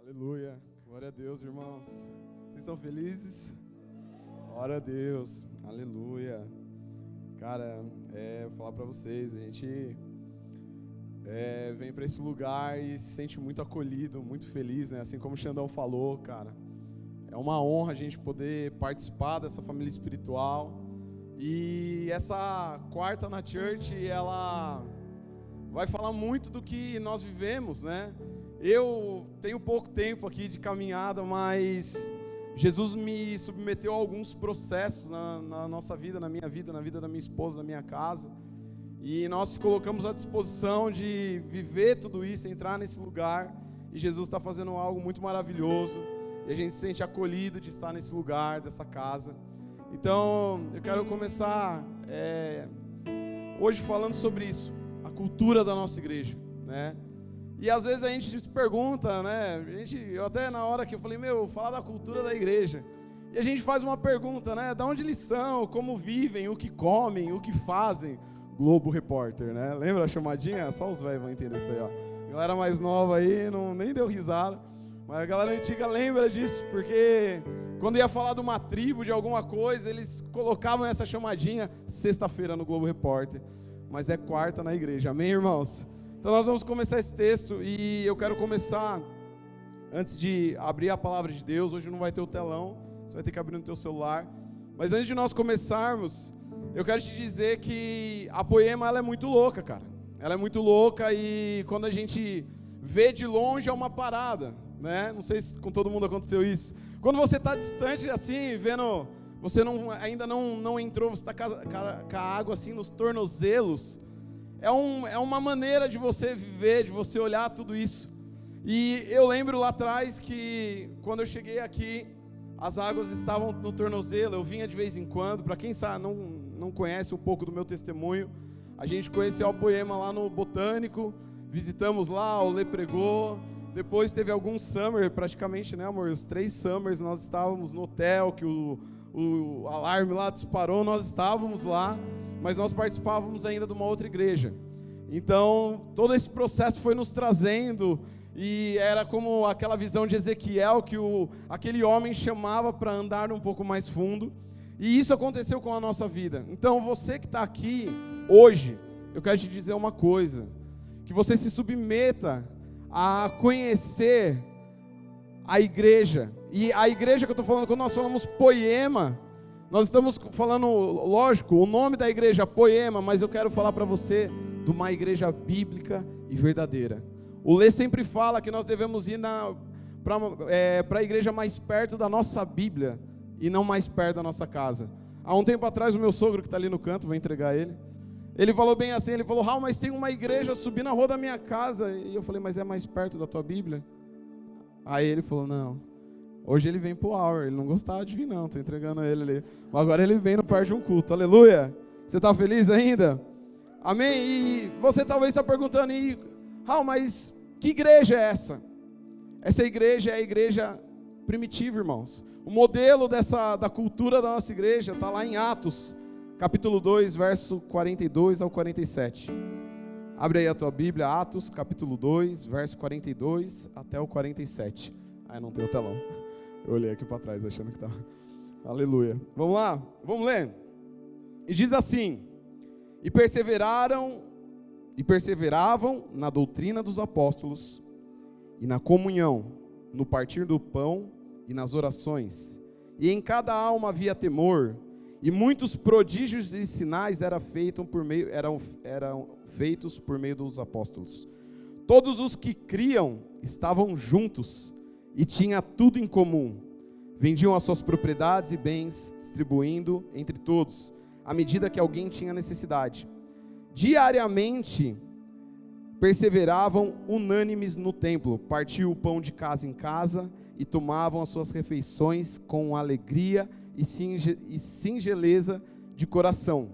Aleluia, glória a Deus, irmãos. Vocês estão felizes? Glória a Deus, aleluia. Cara, vou falar pra vocês, a gente vem pra esse lugar e se sente muito acolhido, muito feliz, né? Assim como o Xandão falou, cara. É uma honra a gente poder participar dessa família espiritual. E essa quarta na Church, ela vai falar muito do que nós vivemos, né? Eu tenho pouco tempo aqui de caminhada, mas Jesus me submeteu a alguns processos na nossa vida, na minha vida, na vida da minha esposa, na minha casa. E nós colocamos à disposição de viver tudo isso, entrar nesse lugar. E Jesus está fazendo algo muito maravilhoso. E a gente se sente acolhido de estar nesse lugar, dessa casa. Então, eu quero começar hoje falando sobre isso, a cultura da nossa igreja, né? E às vezes a gente se pergunta, né? Eu até na hora que eu falei, falar da cultura da igreja. E a gente faz uma pergunta, né? Da onde eles são, como vivem, o que comem, o que fazem. Globo Repórter, né? Lembra a chamadinha? Só os velhos vão entender isso aí, ó. A galera mais nova aí nem deu risada. Mas a galera antiga lembra disso, porque quando ia falar de uma tribo, de alguma coisa, eles colocavam essa chamadinha sexta-feira no Globo Repórter. Mas é quarta na igreja, amém, irmãos? Então nós vamos começar esse texto e eu quero começar, antes de abrir a palavra de Deus, hoje não vai ter o telão, você vai ter que abrir no teu celular. Mas antes de nós começarmos, eu quero te dizer que a Poema, ela é muito louca, cara. Ela é muito louca e quando a gente vê de longe é uma parada, né? Não sei se com todo mundo aconteceu isso. Quando você está distante assim, vendo, você ainda não entrou, você está com a água assim nos tornozelos, é uma maneira de você viver, de você olhar tudo isso. E eu lembro lá atrás que quando eu cheguei aqui, as águas estavam no tornozelo, eu vinha de vez em quando. Para quem sabe, não conhece um pouco do meu testemunho, a gente conheceu o Poema lá no Botânico, visitamos lá, o Lê pregou. Depois teve alguns summer, praticamente, né, amor? Os 3 summers nós estávamos no hotel, que o alarme lá disparou, nós estávamos lá, mas nós participávamos ainda de uma outra igreja. Então, todo esse processo foi nos trazendo, e era como aquela visão de Ezequiel, que aquele homem chamava para andar um pouco mais fundo, e isso aconteceu com a nossa vida. Então, você que está aqui hoje, eu quero te dizer uma coisa, que você se submeta a conhecer a igreja. E a igreja que eu estou falando, quando nós falamos Poema, nós estamos falando, lógico, o nome da igreja Poema, mas eu quero falar para você de uma igreja bíblica e verdadeira. O Lê sempre fala que nós devemos ir para a igreja mais perto da nossa Bíblia e não mais perto da nossa casa. Há um tempo atrás, o meu sogro que está ali no canto, vou entregar ele falou bem assim, ele falou, Raul, mas tem uma igreja subindo a rua da minha casa. E eu falei, mas é mais perto da tua Bíblia? Aí ele falou, não. Hoje ele vem pro Hour, ele não gostava de vir não, tô entregando ele ali. Mas agora ele vem no par de um culto, aleluia. Você tá feliz ainda? Amém? E você talvez está perguntando, Raul, mas que igreja é essa? Essa igreja é a igreja primitiva, irmãos. O modelo da cultura da nossa igreja está lá em Atos, capítulo 2, verso 42 ao 47. Abre aí a tua Bíblia, Atos, capítulo 2, verso 42 até o 47. Não tem o telão. Eu olhei aqui para trás achando que estava. Aleluia. Vamos lá? Vamos ler? E diz assim: E perseveravam na doutrina dos apóstolos, e na comunhão, no partir do pão e nas orações. E em cada alma havia temor, e muitos prodígios e sinais eram feitos por meio dos apóstolos. Todos os que criam estavam juntos e tinham tudo em comum. Vendiam as suas propriedades e bens, distribuindo entre todos, à medida que alguém tinha necessidade. Diariamente perseveravam unânimes no templo, partiam o pão de casa em casa e tomavam as suas refeições com alegria e singeleza de coração,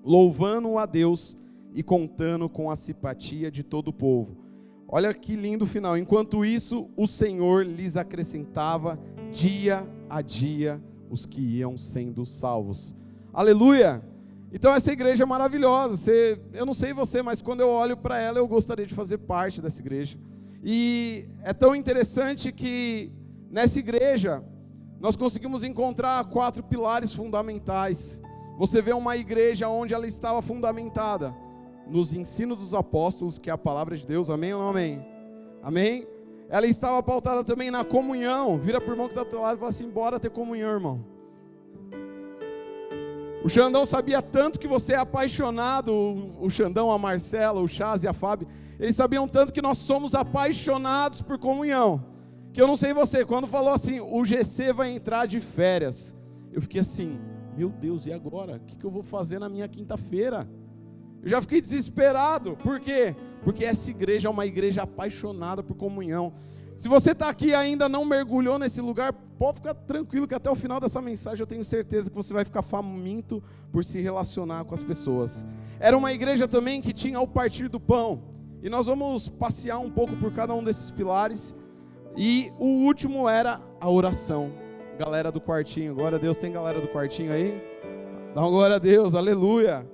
louvando a Deus e contando com a simpatia de todo o povo. Olha que lindo final. Enquanto isso, o Senhor lhes acrescentava dia a dia os que iam sendo salvos. Aleluia! Então essa igreja é maravilhosa. Eu não sei você, mas quando eu olho para ela, eu gostaria de fazer parte dessa igreja. E é tão interessante que nessa igreja nós conseguimos encontrar 4 pilares fundamentais. Você vê uma igreja onde ela estava fundamentada nos ensinos dos apóstolos, que é a palavra de Deus, amém ou não amém? Amém? Ela estava pautada também na comunhão. Vira para o irmão que está do teu lado e fala assim: bora ter comunhão, irmão. O Xandão sabia tanto que você é apaixonado, o Xandão, a Marcela, o Chaz e a Fábio, eles sabiam tanto que nós somos apaixonados por comunhão, que eu não sei você, quando falou assim, o GC vai entrar de férias, eu fiquei assim, meu Deus, e agora? O que eu vou fazer na minha quinta-feira? Eu já fiquei desesperado, por quê? Porque essa igreja é uma igreja apaixonada por comunhão. Se você está aqui e ainda não mergulhou nesse lugar, pode ficar tranquilo que até o final dessa mensagem eu tenho certeza que você vai ficar faminto por se relacionar com as pessoas. Era uma igreja também que tinha o partir do pão, e nós vamos passear um pouco por cada um desses pilares, e o último era a oração. Galera do quartinho, glória a Deus, tem galera do quartinho aí? Dá uma glória a Deus, aleluia.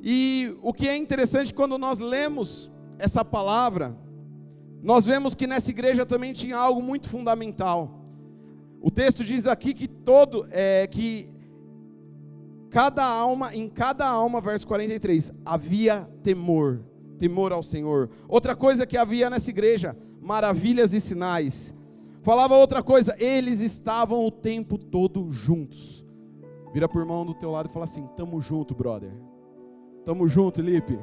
E o que é interessante quando nós lemos essa palavra, nós vemos que nessa igreja também tinha algo muito fundamental. O texto diz aqui que em cada alma, verso 43, havia temor ao Senhor. Outra coisa que havia nessa igreja, maravilhas e sinais. Falava outra coisa, eles estavam o tempo todo juntos. Vira para o irmão do teu lado e fala assim: tamo junto, brother. Tamo junto, Lipe.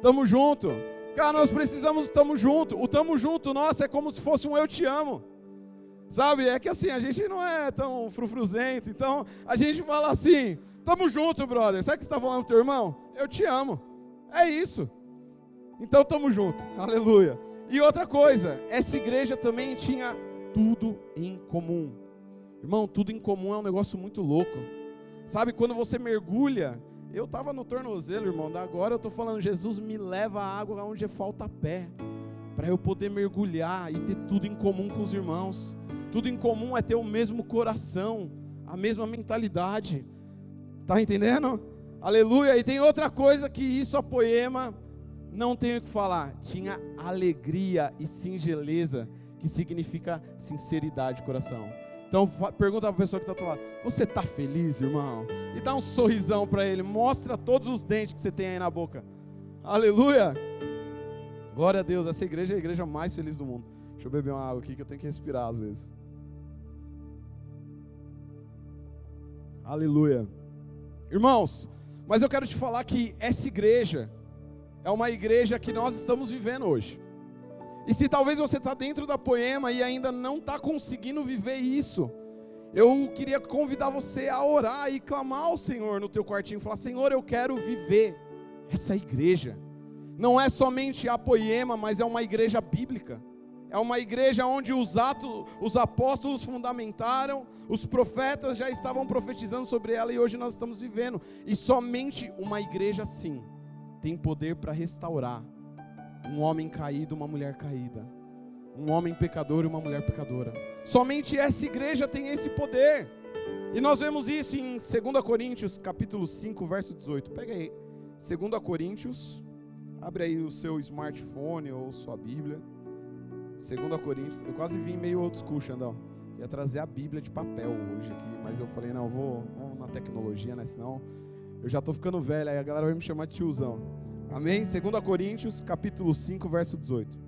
Tamo junto. Cara, nós precisamos do tamo junto. O tamo junto, nossa, é como se fosse um eu te amo. Sabe, é que assim, a gente não é tão frufruzento, então a gente fala assim: tamo junto, brother. Sabe o que você está falando pro teu irmão? Eu te amo. É isso. Então tamo junto, aleluia. E outra coisa, essa igreja também tinha tudo em comum. Irmão, tudo em comum é um negócio muito louco. Sabe, quando você mergulha, eu estava no tornozelo, irmão, agora eu estou falando: Jesus, me leva a água onde falta pé, para eu poder mergulhar e ter tudo em comum com os irmãos. Tudo em comum é ter o mesmo coração, a mesma mentalidade. Tá entendendo? Aleluia. E tem outra coisa que isso a Poema não tem o que falar. Tinha alegria e singeleza, que significa sinceridade de coração. Então pergunta para a pessoa que está do lado: você está feliz, irmão? E dá um sorrisão para ele. Mostra todos os dentes que você tem aí na boca. Aleluia. Glória a Deus. Essa igreja é a igreja mais feliz do mundo. Deixa eu beber uma água aqui que eu tenho que respirar às vezes. Aleluia. Irmãos, mas eu quero te falar que essa igreja é uma igreja que nós estamos vivendo hoje. E se talvez você está dentro da Poema e ainda não está conseguindo viver isso, eu queria convidar você a orar e clamar ao Senhor no teu quartinho, falar: Senhor, eu quero viver essa igreja. Não é somente a Poema, mas é uma igreja bíblica. É uma igreja onde os apóstolos fundamentaram, os profetas já estavam profetizando sobre ela e hoje nós estamos vivendo. E somente uma igreja assim tem poder para restaurar um homem caído, uma mulher caída, um homem pecador e uma mulher pecadora. Somente essa igreja tem esse poder. E nós vemos isso em 2 Coríntios, capítulo 5, verso 18. Pega aí, 2 Coríntios, abre aí o seu smartphone ou sua Bíblia. 2 Coríntios, eu quase vim meio old school, Xandão. Ia trazer a Bíblia de papel hoje aqui, mas eu falei: não, vou na tecnologia, né? Senão eu já estou ficando velho, aí a galera vai me chamar de tiozão. Amém? 2 Coríntios, capítulo 5, verso 18.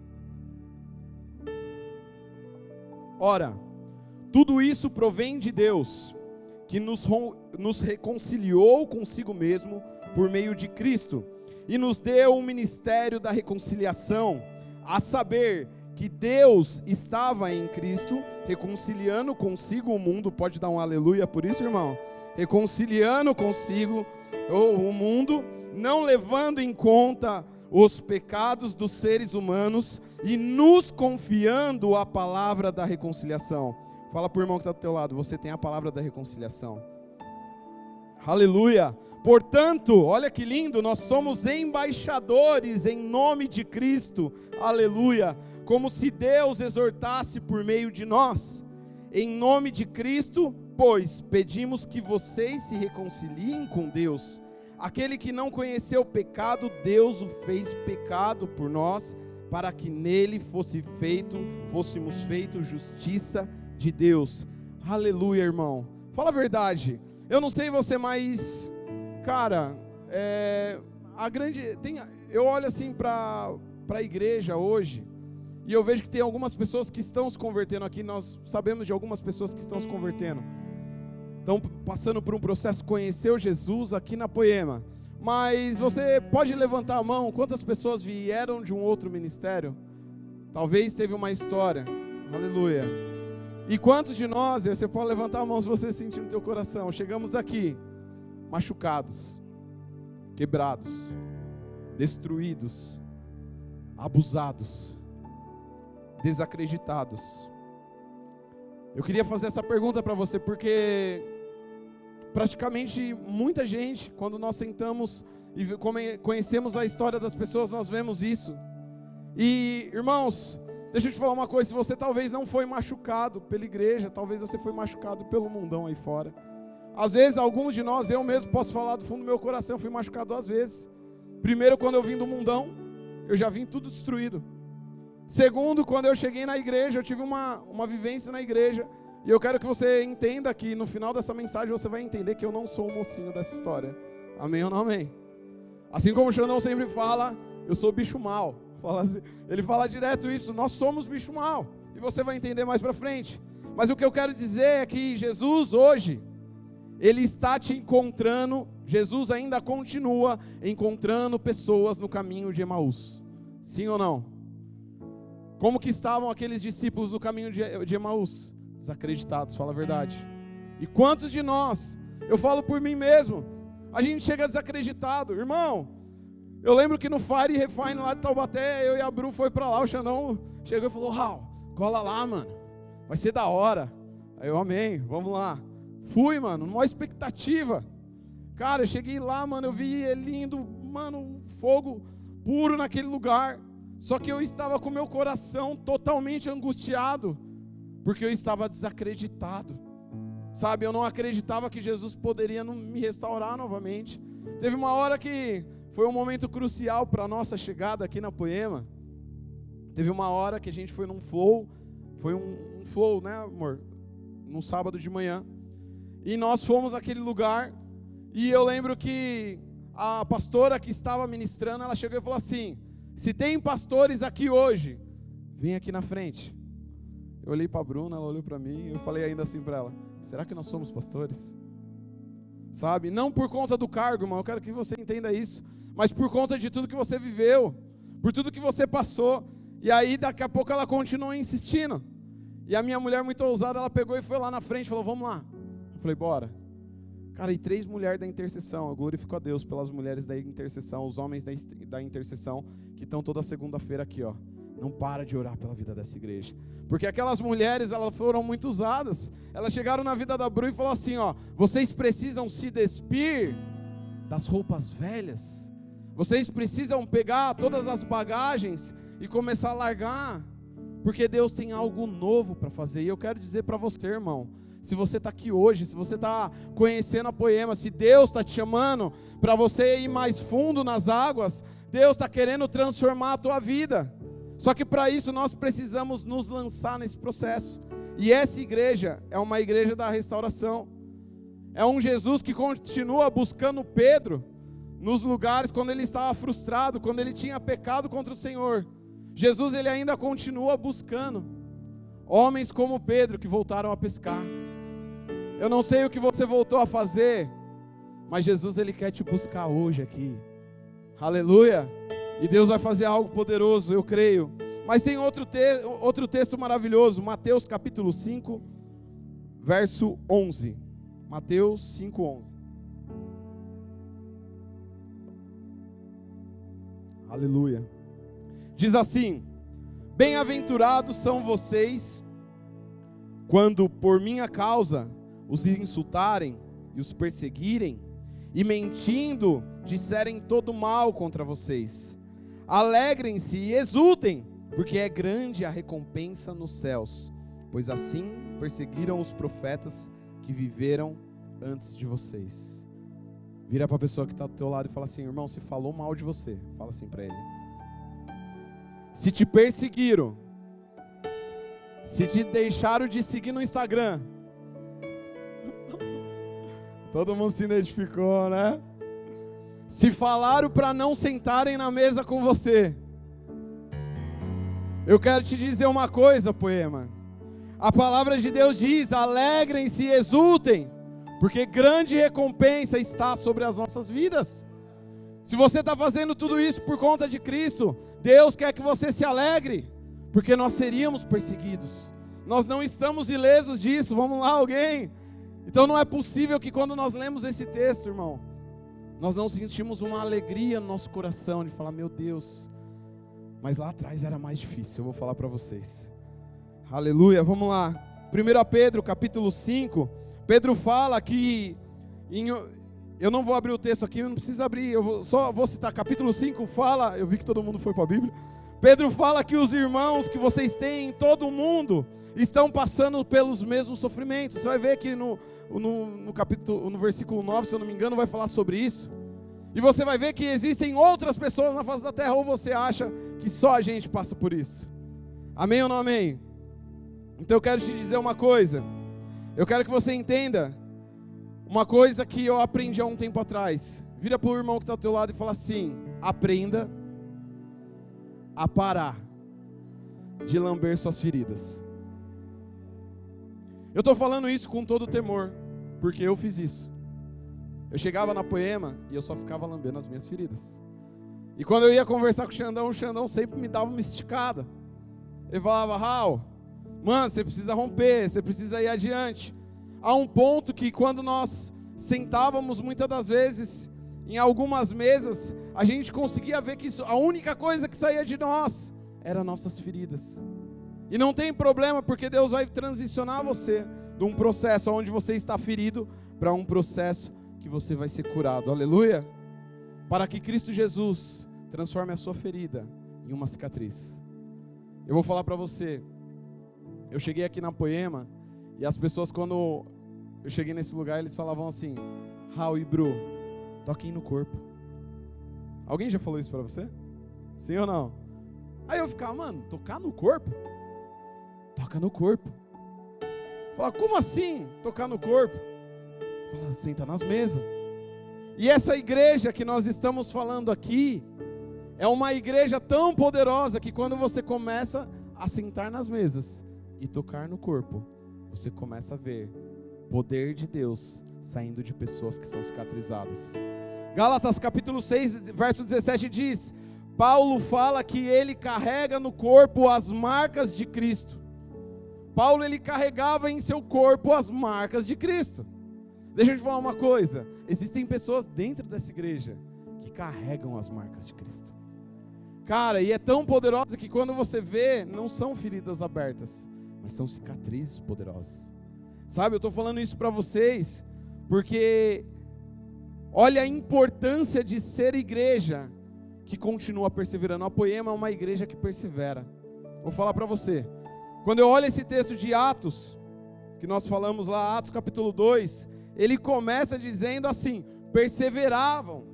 Ora, tudo isso provém de Deus, que nos reconciliou consigo mesmo por meio de Cristo, e nos deu o ministério da reconciliação, a saber, que Deus estava em Cristo, reconciliando consigo o mundo. Pode dar um aleluia por isso, irmão? Reconciliando consigo o mundo, não levando em conta os pecados dos seres humanos e nos confiando a palavra da reconciliação. Fala para o irmão que está do teu lado: você tem a palavra da reconciliação. Aleluia. Portanto, olha que lindo, nós somos embaixadores em nome de Cristo, aleluia, como se Deus exortasse por meio de nós. Em nome de Cristo, pois, pedimos que vocês se reconciliem com Deus. Aquele que não conheceu o pecado, Deus o fez pecado por nós, para que nele fôssemos feitos justiça de Deus. Aleluia, irmão. Fala a verdade. Eu não sei você, mas, cara, eu olho assim para a igreja hoje, e eu vejo que tem algumas pessoas que estão se convertendo aqui. Nós sabemos de algumas pessoas que estão se convertendo, estão passando por um processo, conheceu Jesus aqui na Poema. Mas você pode levantar a mão, quantas pessoas vieram de um outro ministério? Talvez teve uma história. Aleluia. E quantos de nós, você pode levantar a mão se você sentir no teu coração, chegamos aqui machucados, quebrados, destruídos, abusados, desacreditados. Eu queria fazer essa pergunta para você, porque praticamente muita gente, quando nós sentamos e conhecemos a história das pessoas, nós vemos isso. E, irmãos, deixa eu te falar uma coisa: se você talvez não foi machucado pela igreja, talvez você foi machucado pelo mundão aí fora. Às vezes, alguns de nós, eu mesmo posso falar do fundo do meu coração, fui machucado 2 vezes. Primeiro, quando eu vim do mundão, eu já vim tudo destruído. Segundo, quando eu cheguei na igreja, eu tive uma vivência na igreja. E eu quero que você entenda que no final dessa mensagem você vai entender que eu não sou o mocinho dessa história. Amém ou não amém? Assim como o Xandão sempre fala, eu sou bicho mau. Ele fala direto isso, nós somos bicho mau. E você vai entender mais pra frente. Mas o que eu quero dizer é que Jesus hoje, Ele está te encontrando. Jesus ainda continua encontrando pessoas no caminho de Emaús. Sim ou não? Como que estavam aqueles discípulos no caminho de Emaús? Desacreditados, fala a verdade. E quantos de nós, eu falo por mim mesmo, a gente chega desacreditado. Irmão, eu lembro que no Fire Refine lá de Taubaté, eu e a Bru foi pra lá, o Xandão chegou e falou: Raul, cola lá, mano, vai ser da hora. Aí eu, amém, vamos lá. Fui, mano, numa expectativa. Cara, eu cheguei lá, mano, eu vi ele indo, mano, fogo puro naquele lugar. Só que eu estava com meu coração totalmente angustiado, porque eu estava desacreditado, sabe? Eu não acreditava que Jesus poderia me restaurar novamente. Teve uma hora que foi um momento crucial para a nossa chegada aqui na Poema. Teve uma hora que a gente foi num flow, foi um flow, né, amor? Num sábado de manhã. E nós fomos naquele lugar, e eu lembro que a pastora que estava ministrando, ela chegou e falou assim: se tem pastores aqui hoje, vem aqui na frente. Eu olhei para a Bruna, ela olhou para mim, eu falei ainda assim para ela: será que nós somos pastores? Sabe, não por conta do cargo, irmão, eu quero que você entenda isso, mas por conta de tudo que você viveu, por tudo que você passou. E aí daqui a pouco ela continuou insistindo, e a minha mulher muito ousada, ela pegou e foi lá na frente, falou: vamos lá. Eu falei: bora. Cara, e 3 mulheres da intercessão, eu glorifico a Deus pelas mulheres da intercessão, os homens da intercessão, que estão toda segunda-feira aqui, ó. Não para de orar pela vida dessa igreja, porque aquelas mulheres, elas foram muito usadas. Elas chegaram na vida da Bru e falaram assim, ó: vocês precisam se despir das roupas velhas, vocês precisam pegar todas as bagagens e começar a largar, porque Deus tem algo novo para fazer. E eu quero dizer para você, irmão, se você está aqui hoje, se você está conhecendo a Poema, se Deus está te chamando para você ir mais fundo nas águas, Deus está querendo transformar a tua vida. Só que para isso nós precisamos nos lançar nesse processo. E essa igreja é uma igreja da restauração. É um Jesus que continua buscando Pedro nos lugares quando ele estava frustrado, quando ele tinha pecado contra o Senhor. Jesus, ele ainda continua buscando homens como Pedro que voltaram a pescar. Eu não sei o que você voltou a fazer, mas Jesus, ele quer te buscar hoje aqui. Aleluia! E Deus vai fazer algo poderoso, eu creio. Mas tem outro texto maravilhoso, Mateus capítulo 5, verso 11. Mateus 5, 11. Aleluia. Diz assim: bem-aventurados são vocês, quando por minha causa os insultarem e os perseguirem, e mentindo disserem todo mal contra vocês. Alegrem-se e exultem, porque é grande a recompensa nos céus, pois assim perseguiram os profetas que viveram antes de vocês. Vira para a pessoa que está do teu lado e fala assim: irmão, se falou mal de você, fala assim para ele: se te perseguiram, se te deixaram de seguir no Instagram, todo mundo se identificou, né? Se falaram para não sentarem na mesa com você, eu quero te dizer uma coisa, Poema. A palavra de Deus diz: alegrem-se e exultem, porque grande recompensa está sobre as nossas vidas. Se você está fazendo tudo isso por conta de Cristo, Deus quer que você se alegre, porque nós seríamos perseguidos. Nós não estamos ilesos disso. Vamos lá, alguém? Então não é possível que quando nós lemos esse texto, irmão, nós não sentimos uma alegria no nosso coração de falar: meu Deus, mas lá atrás era mais difícil. Eu vou falar para vocês. Aleluia, vamos lá. 1 Pedro, capítulo 5, Pedro fala que, eu não vou abrir o texto aqui, não precisa abrir, só vou citar, capítulo 5 fala, eu vi que todo mundo foi para a Bíblia. Pedro fala que os irmãos que vocês têm em todo o mundo estão passando pelos mesmos sofrimentos. Você vai ver que no versículo 9, se eu não me engano, vai falar sobre isso. E você vai ver que existem outras pessoas na face da terra, ou você acha que só a gente passa por isso? Amém ou não amém? Então eu quero te dizer uma coisa. Eu quero que você entenda uma coisa que eu aprendi há um tempo atrás. Vira para o irmão que está ao teu lado e fala assim: aprenda a parar de lamber suas feridas. Eu estou falando isso com todo temor, porque eu fiz isso. Eu chegava na Poema e eu só ficava lambendo as minhas feridas. E quando eu ia conversar com o Xandão sempre me dava uma esticada. Ele falava: Raul, mano, você precisa romper, você precisa ir adiante. Há um ponto que quando nós sentávamos muitas das vezes em algumas mesas, a gente conseguia ver que a única coisa que saía de nós eram nossas feridas. E não tem problema, porque Deus vai transicionar você de um processo onde você está ferido para um processo que você vai ser curado. Aleluia! Para que Cristo Jesus transforme a sua ferida em uma cicatriz. Eu vou falar para você, eu cheguei aqui na Poema e as pessoas, quando eu cheguei nesse lugar, eles falavam assim: Raul e Bru, toquem no corpo. Alguém já falou isso para você? Sim ou não? Aí eu ficava: mano, tocar no corpo? Toca no corpo. Fala: como assim tocar no corpo? Fala: senta nas mesas. E essa igreja que nós estamos falando aqui é uma igreja tão poderosa que quando você começa a sentar nas mesas e tocar no corpo, você começa a ver poder de Deus saindo de pessoas que são cicatrizadas. Gálatas capítulo 6, verso 17 diz: Paulo fala que ele carrega no corpo as marcas de Cristo. Paulo, ele carregava em seu corpo as marcas de Cristo. Deixa eu te falar uma coisa, existem pessoas dentro dessa igreja que carregam as marcas de Cristo. Cara, e é tão poderosa que quando você vê, não são feridas abertas, mas são cicatrizes poderosas. Sabe, eu estou falando isso para vocês, porque olha a importância de ser igreja que continua perseverando. A Poema é uma igreja que persevera. Vou falar para você, quando eu olho esse texto de Atos, que nós falamos lá, Atos capítulo 2, ele começa dizendo assim: perseveravam.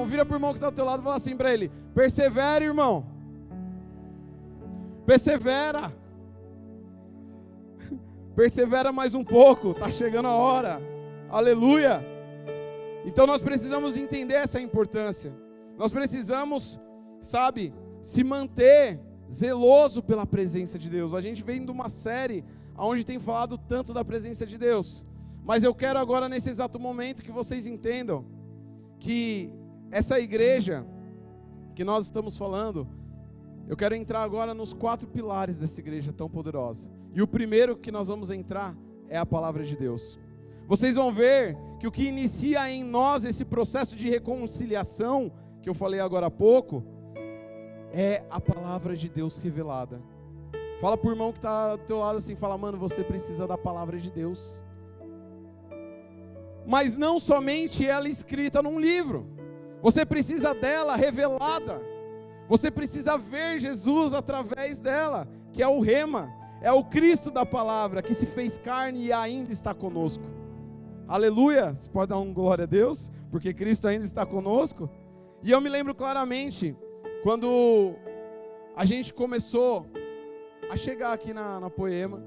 Vira para o irmão que está ao teu lado e fala assim para ele: persevera, irmão. Persevera. Persevera mais um pouco, está chegando a hora. Aleluia. Então nós precisamos entender essa importância. Nós precisamos, sabe, se manter zeloso pela presença de Deus. A gente vem de uma série onde tem falado tanto da presença de Deus. Mas eu quero agora, nesse exato momento, que vocês entendam que essa igreja que nós estamos falando, eu quero entrar agora nos 4 pilares dessa igreja tão poderosa. E o primeiro que nós vamos entrar é a palavra de Deus. Vocês vão ver que o que inicia em nós esse processo de reconciliação, que eu falei agora há pouco, é a palavra de Deus revelada. Fala pro irmão que está do teu lado assim, fala: mano, você precisa da palavra de Deus. Mas não somente ela escrita num livro, você precisa dela revelada. Você precisa ver Jesus através dela, que é o Rema, é o Cristo da palavra, que se fez carne e ainda está conosco. Aleluia, você pode dar um glória a Deus, porque Cristo ainda está conosco. E eu me lembro claramente, quando a gente começou a chegar aqui na Poema,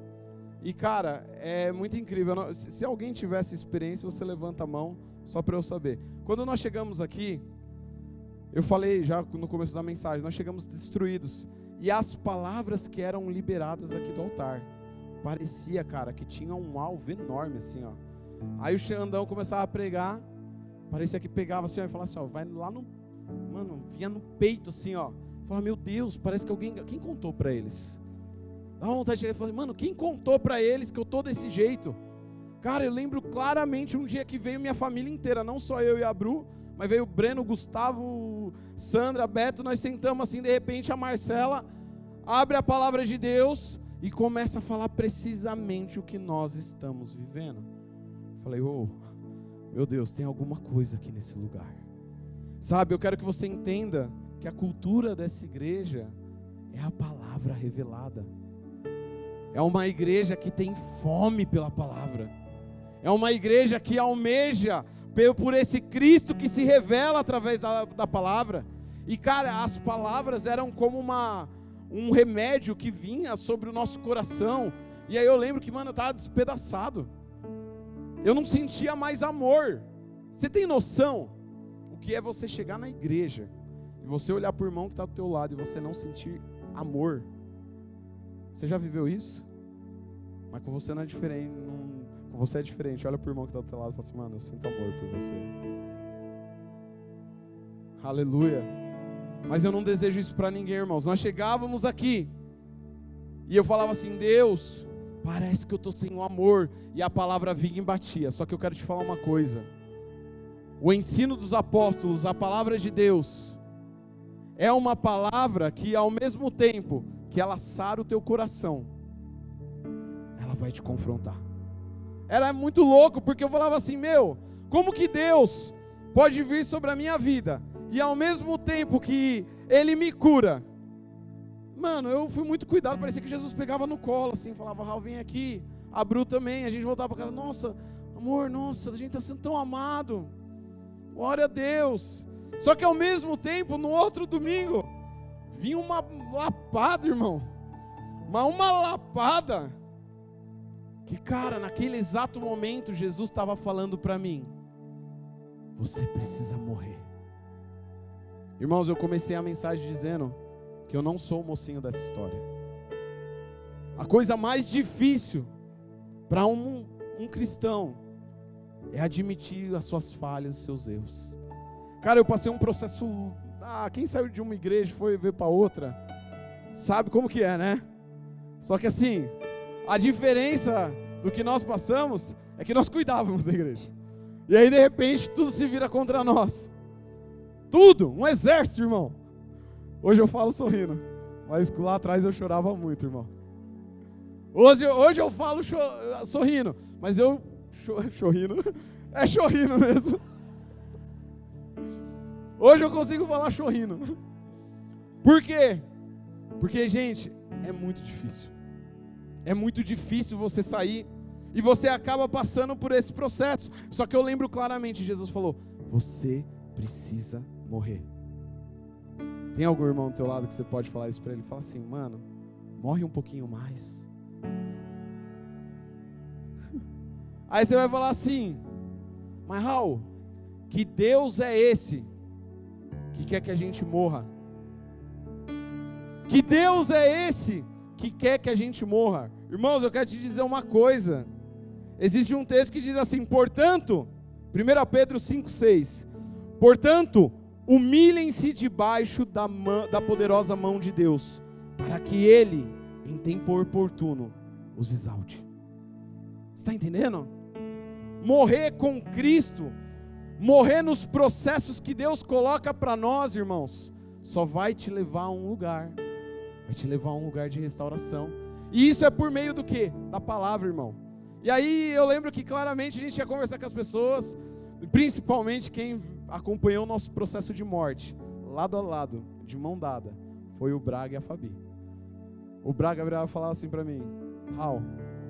e cara, é muito incrível. Se alguém tivesse experiência, você levanta a mão, só para eu saber. Quando nós chegamos aqui, eu falei já no começo da mensagem, nós chegamos destruídos. E as palavras que eram liberadas aqui do altar, parecia, cara, que tinha um alvo enorme assim, ó. Aí o Xandão começava a pregar, parecia que pegava assim, ó, e falava assim, ó, vai lá no... Mano, vinha no peito assim, ó. Falava, meu Deus, parece que alguém... Quem contou para eles? Dá uma vontade de chegar e falar, mano, quem contou para eles que eu tô desse jeito? Cara, eu lembro claramente um dia que veio minha família inteira, não só eu e a Bru, mas veio o Breno, o Gustavo, Sandra, Beto, nós sentamos assim, de repente a Marcela abre a palavra de Deus e começa a falar precisamente o que nós estamos vivendo. Eu falei, meu Deus, tem alguma coisa aqui nesse lugar. Sabe, eu quero que você entenda que a cultura dessa igreja é a palavra revelada. É uma igreja que tem fome pela palavra. É uma igreja que almeja por esse Cristo que se revela através da palavra. E cara, as palavras eram como um remédio que vinha sobre o nosso coração. E aí eu lembro que, mano, eu estava despedaçado. Eu não sentia mais amor. Você tem noção o que é você chegar na igreja e você olhar para o irmão que está do teu lado e você não sentir amor? Você já viveu isso? Mas com você não é diferente. Com você é diferente. Olha para o irmão que está do teu lado e fala assim, mano, eu sinto amor por você. Aleluia. Mas eu não desejo isso para ninguém, irmãos. Nós chegávamos aqui e eu falava assim, Deus, parece que eu estou sem o amor. E a palavra vinha e batia. Só que eu quero te falar uma coisa. O ensino dos apóstolos, a palavra de Deus, é uma palavra que ao mesmo tempo que ela sara o teu coração, ela vai te confrontar. Era muito louco, porque eu falava assim, como que Deus pode vir sobre a minha vida e ao mesmo tempo que Ele me cura? Mano, eu fui muito cuidado, parecia que Jesus pegava no colo, assim, falava, Raul, vem aqui, a Bru também, a gente voltava para casa, nossa, amor, nossa, a gente está sendo tão amado, glória a Deus. Só que ao mesmo tempo, no outro domingo, vinha uma lapada, irmão, uma lapada, que cara, naquele exato momento, Jesus estava falando para mim, você precisa morrer. Irmãos, eu comecei a mensagem dizendo que eu não sou o mocinho dessa história. A coisa mais difícil para um cristão é admitir as suas falhas e seus erros. Cara, eu passei um processo... quem saiu de uma igreja e foi ver para outra, sabe como que é, né? Só que assim, a diferença do que nós passamos é que nós cuidávamos da igreja. E aí, de repente, tudo se vira contra nós. Tudo, um exército, irmão. Hoje eu falo sorrindo, mas lá atrás eu chorava muito, irmão. Hoje eu falo sorrindo, mas eu... Chorrindo? É chorrindo mesmo. Hoje eu consigo falar chorrindo. Por quê? Porque, gente, é muito difícil. É muito difícil você sair e você acaba passando por esse processo. Só que eu lembro claramente, Jesus falou, você precisa morrer. Tem algum irmão do teu lado que você pode falar isso para ele? Fala assim, mano, morre um pouquinho mais. Aí você vai falar assim, mas Raul, que Deus é esse que quer que a gente morra? Que Deus é esse que quer que a gente morra? Irmãos, eu quero te dizer uma coisa. Existe um texto que diz assim, portanto, 1 Pedro 5,6, portanto, humilhem-se debaixo da poderosa mão de Deus, para que Ele, em tempo oportuno, os exalte. Você está entendendo? Morrer com Cristo, morrer nos processos que Deus coloca para nós, irmãos, só vai te levar a um lugar, vai te levar a um lugar de restauração. E isso é por meio do quê? Da palavra, irmão. E aí eu lembro que claramente a gente ia conversar com as pessoas, principalmente quem acompanhou o nosso processo de morte, lado a lado, de mão dada, foi o Braga e a Fabi. O Braga virava e falava assim para mim, Raul,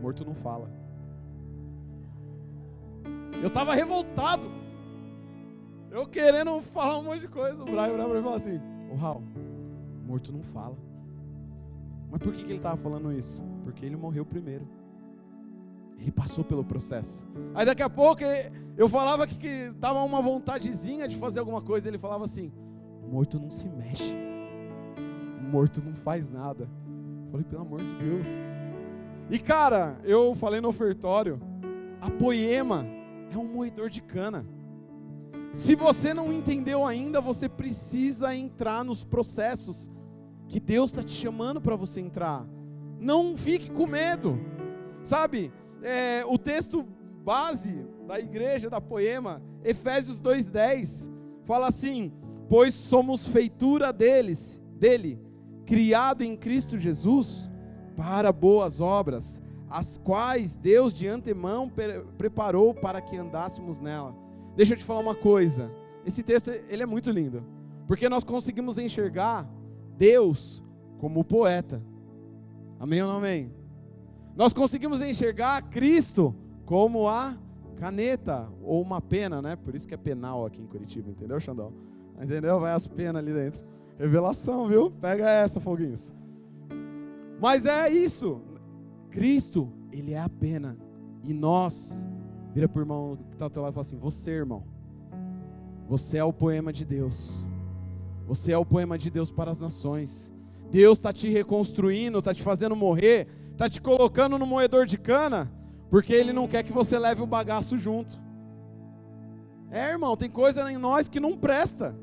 morto não fala. Eu estava revoltado, eu querendo falar um monte de coisa. O Braga virava e falava assim, Raul, morto não fala. Mas por que ele estava falando isso? Porque ele morreu primeiro. Ele passou pelo processo. Aí daqui a pouco eu falava que dava uma vontadezinha de fazer alguma coisa. Ele falava assim: morto não se mexe. Morto não faz nada. Eu falei, pelo amor de Deus. E cara, eu falei no ofertório, a Poema é um moedor de cana. Se você não entendeu ainda, você precisa entrar nos processos que Deus está te chamando para você entrar. Não fique com medo. Sabe, o texto base da igreja da Poema, Efésios 2:10, fala assim: pois somos feitura dele, criado em Cristo Jesus, para boas obras, as quais Deus de antemão preparou para que andássemos nela. Deixa eu te falar uma coisa, esse texto ele é muito lindo, porque nós conseguimos enxergar Deus como o poeta, amém ou não amém? Nós conseguimos enxergar Cristo como a caneta, ou uma pena, né? Por isso que é penal aqui em Curitiba, entendeu, Xandão? Entendeu? Vai as penas ali dentro. Revelação, viu? Pega essa, foguinhos. Mas é isso. Cristo, ele é a pena. E nós, vira pro irmão que está ao teu lado e fala assim: você, irmão, você é o poema de Deus. Você é o poema de Deus para as nações. Deus está te reconstruindo, está te fazendo morrer, está te colocando no moedor de cana, porque Ele não quer que você leve o bagaço junto. Irmão, tem coisa em nós que não presta.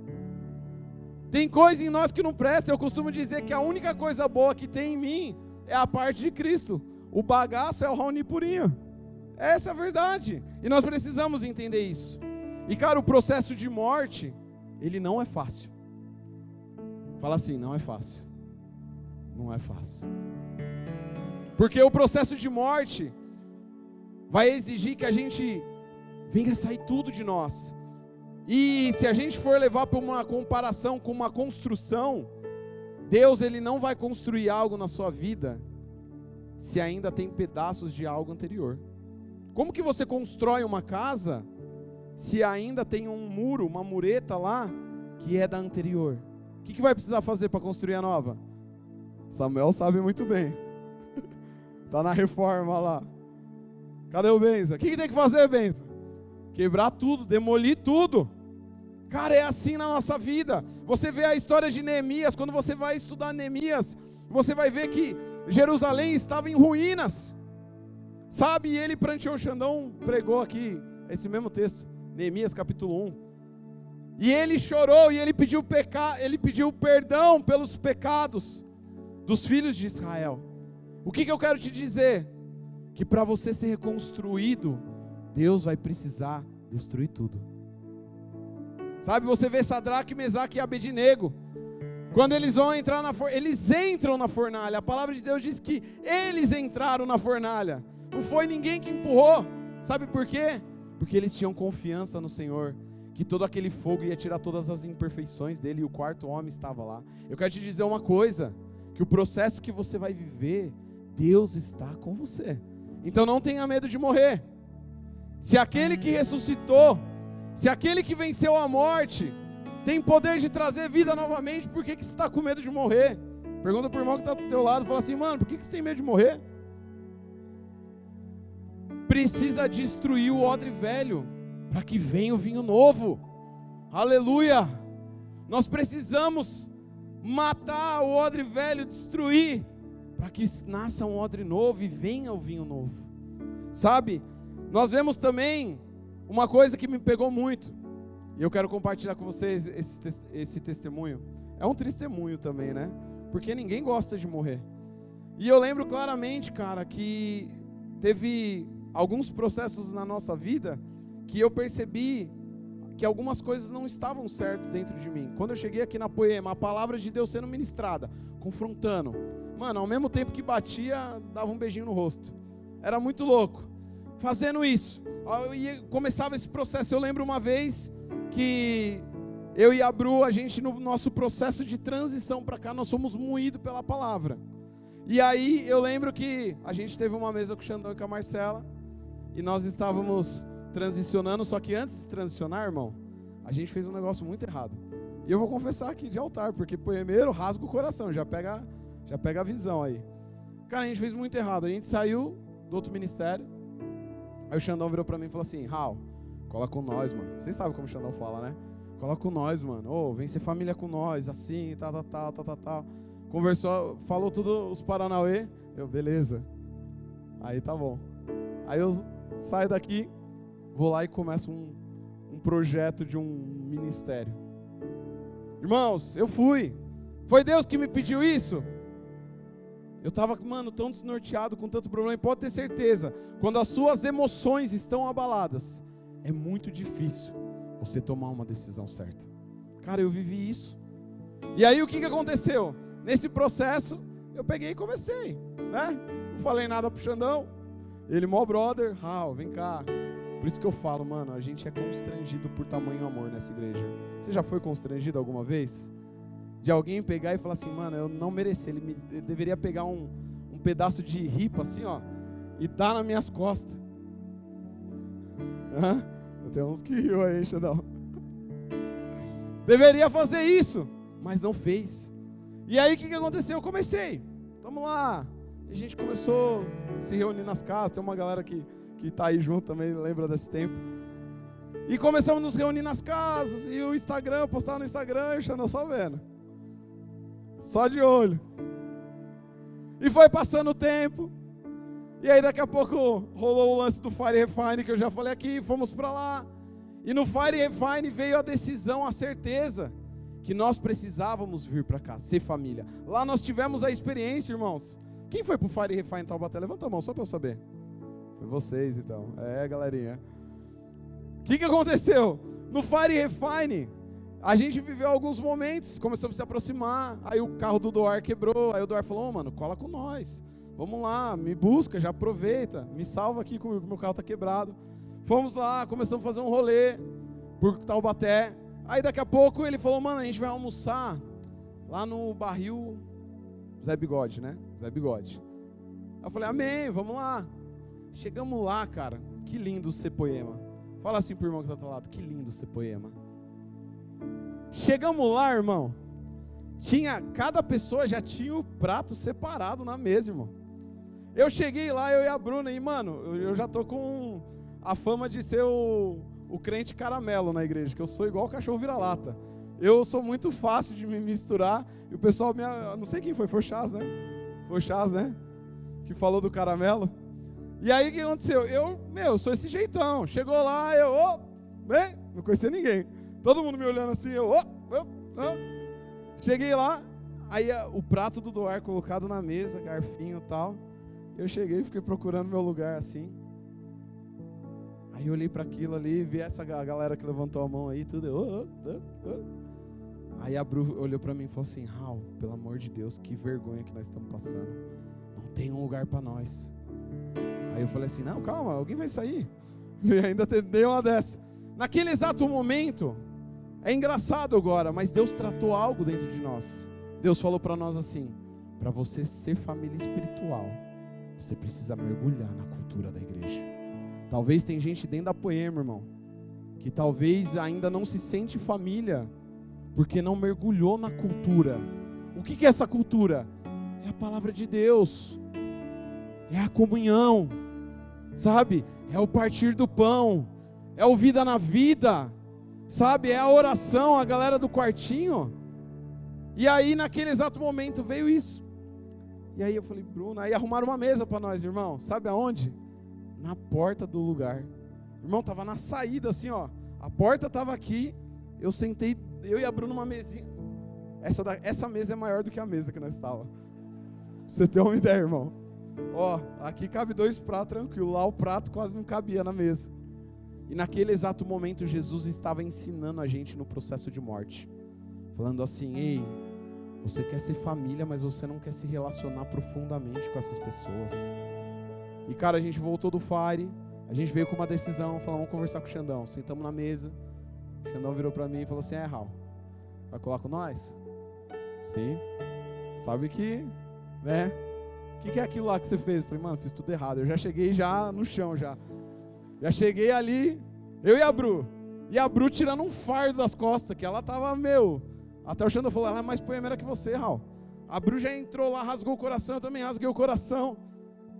Tem coisa em nós que não presta. Eu costumo dizer que a única coisa boa que tem em mim é a parte de Cristo. O bagaço é o Raoni purinho. Essa é a verdade. E nós precisamos entender isso. E cara, o processo de morte, ele não é fácil. Fala assim, não é fácil. Não é fácil. Porque o processo de morte vai exigir que a gente venha sair tudo de nós. E se a gente for levar para uma comparação com uma construção, Deus ele não vai construir algo na sua vida se ainda tem pedaços de algo anterior. Como que você constrói uma casa se ainda tem um muro, uma mureta lá que é da anterior? O que vai precisar fazer para construir a nova? Samuel sabe muito bem. Está na reforma lá. Cadê o Benza? O que tem que fazer, Benza? Quebrar tudo, demolir tudo. Cara, é assim na nossa vida. Você vê a história de Neemias. Quando você vai estudar Neemias, você vai ver que Jerusalém estava em ruínas. Sabe, e ele pranteou, o Xandão pregou aqui esse mesmo texto, Neemias capítulo 1. E ele chorou e ele pediu perdão pelos pecados dos filhos de Israel. O que eu quero te dizer? Que para você ser reconstruído, Deus vai precisar destruir tudo. Sabe, você vê Sadraque, Mesaque e Abednego. Quando eles vão entrar eles entram na fornalha. A palavra de Deus diz que eles entraram na fornalha. Não foi ninguém que empurrou. Sabe por quê? Porque eles tinham confiança no Senhor, que todo aquele fogo ia tirar todas as imperfeições dele, e o quarto homem estava lá. Eu quero te dizer uma coisa, que o processo que você vai viver, Deus está com você. Então não tenha medo de morrer. Se aquele que ressuscitou, se aquele que venceu a morte tem poder de trazer vida novamente, por que você está com medo de morrer? Pergunta para o irmão que está do teu lado, fala assim: mano, por que você tem medo de morrer? Precisa destruir o odre velho, para que venha o vinho novo. Aleluia! Nós precisamos matar o odre velho, destruir, para que nasça um odre novo e venha o vinho novo. Sabe, nós vemos também uma coisa que me pegou muito, e eu quero compartilhar com vocês esse testemunho. É um testemunho também, né? Porque ninguém gosta de morrer. E eu lembro claramente, cara, que teve alguns processos na nossa vida que eu percebi que algumas coisas não estavam certas dentro de mim. Quando eu cheguei aqui na Poema, a palavra de Deus sendo ministrada, confrontando. Mano, ao mesmo tempo que batia, dava um beijinho no rosto. Era muito louco. Fazendo isso. E começava esse processo. Eu lembro uma vez que eu e a Bru, a gente no nosso processo de transição para cá, nós fomos moídos pela palavra. E aí eu lembro que a gente teve uma mesa com o Xandão e com a Marcela, e nós estávamos transicionando, só que antes de transicionar, irmão, a gente fez um negócio muito errado. E eu vou confessar aqui de altar, porque poemeiro rasga o coração, já pega a visão aí. Cara, a gente fez muito errado. A gente saiu do outro ministério. Aí o Xandão virou pra mim e falou assim: Raul, cola com nós, mano. Vocês sabem como o Xandão fala, né? Cola com nós, mano. Ô, vem ser família com nós, assim, tal. Conversou, falou tudo os paranauê. Eu, beleza. Aí tá bom. Aí eu saio daqui, vou lá e começo um projeto de um ministério. Irmãos, eu fui. Foi Deus que me pediu isso? Eu tava, mano, tão desnorteado, com tanto problema. E pode ter certeza, quando as suas emoções estão abaladas, é muito difícil você tomar uma decisão certa. Cara, eu vivi isso. E aí o que aconteceu? Nesse processo, eu peguei e comecei, né? Não falei nada pro Xandão. Ele, mó brother, Raul, vem cá. Por isso que eu falo, mano, a gente é constrangido por tamanho amor nessa igreja. Você já foi constrangido alguma vez? De alguém pegar e falar assim, mano, eu não mereci. Ele deveria pegar um pedaço de ripa assim, ó, e dar nas minhas costas. Tem uns que riu aí, Xandão. Deveria fazer isso, mas não fez. E aí o que aconteceu? Eu comecei. Tamo lá. E a gente começou a se reunir nas casas. Tem uma galera que tá aí junto também, lembra desse tempo. E começamos a nos reunir nas casas. E o Instagram, postava no Instagram e o Xandão só vendo. Só de olho. E foi passando o tempo. E aí daqui a pouco rolou o lance do Fire Refine, que eu já falei aqui, fomos para lá. E no Fire Refine veio a decisão, a certeza que nós precisávamos vir para cá, ser família. Lá nós tivemos a experiência, irmãos. Quem foi pro Fire Refine Taubaté? Levanta a mão, só para eu saber. Foi vocês, então. Galerinha. O que aconteceu? No Fire Refine, a gente viveu alguns momentos, começamos a se aproximar, aí o carro do Doar quebrou, aí o Doar falou, mano, cola com nós, vamos lá, me busca, já aproveita, me salva aqui comigo, meu carro tá quebrado. Fomos lá, começamos a fazer um rolê por Taubaté, aí daqui a pouco ele falou, mano, a gente vai almoçar lá no barril Zé Bigode, né? Zé Bigode. Aí eu falei, amém, vamos lá. Chegamos lá, cara, que lindo ser Poema. Fala assim pro irmão que tá do outro lado, que lindo ser Poema. Chegamos lá, irmão, cada pessoa já tinha o prato separado na mesa, irmão. Eu cheguei lá, eu e a Bruna, e mano, eu já tô com a fama de ser o crente caramelo na igreja, que eu sou igual o cachorro vira-lata. Eu sou muito fácil de me misturar, e o pessoal, não sei quem foi o Chaz, né? Foi o Chaz, né? Que falou do caramelo. E aí o que aconteceu? Eu sou esse jeitão. Chegou lá, não conhecia ninguém. Todo mundo me olhando assim, cheguei lá, aí o prato do Doar colocado na mesa, garfinho e tal. Eu cheguei e fiquei procurando meu lugar assim. Aí eu olhei para aquilo ali, vi essa galera que levantou a mão aí, tudo. Aí a Bru olhou para mim e falou assim, Raul, pelo amor de Deus, que vergonha que nós estamos passando. Não tem um lugar para nós. Aí eu falei assim, não, calma, alguém vai sair. E ainda dei uma dessa. Naquele exato momento, é engraçado agora, mas Deus tratou algo dentro de nós. Deus falou para nós assim, para você ser família espiritual, você precisa mergulhar na cultura da igreja. Talvez tem gente dentro da Poema, irmão, que talvez ainda não se sente família, porque não mergulhou na cultura. O que é essa cultura? É a palavra de Deus, é a comunhão, sabe? É o partir do pão, é o vida na vida, sabe? É a oração, a galera do quartinho. E aí naquele exato momento veio isso. E aí eu falei, Bruno, aí arrumaram uma mesa para nós, irmão. Sabe aonde? Na porta do lugar. Irmão, tava na saída assim, ó. A porta tava aqui, eu sentei, eu e a Bruna numa mesinha. Essa mesa é maior do que a mesa que nós estávamos. Pra você ter uma ideia, irmão. Ó, aqui cabe 2 pratos tranquilo, lá o prato quase não cabia na mesa. E naquele exato momento Jesus estava ensinando a gente no processo de morte. Falando assim, ei, você quer ser família, mas você não quer se relacionar profundamente com essas pessoas. E cara, a gente voltou do Fire, a gente veio com uma decisão, falou, vamos conversar com o Xandão. Sentamos na mesa, o Xandão virou pra mim e falou assim, Raul, vai colar com nós? Sim. Sabe que, né? O que é aquilo lá que você fez? Eu falei, mano, fiz tudo errado. Eu já cheguei já no chão, já cheguei ali, eu e a Bru tirando um fardo das costas, que ela tava, Até o Xandão falou, ela é mais poemeira que você, Raul. A Bru já entrou lá, rasgou o coração, eu também rasguei o coração.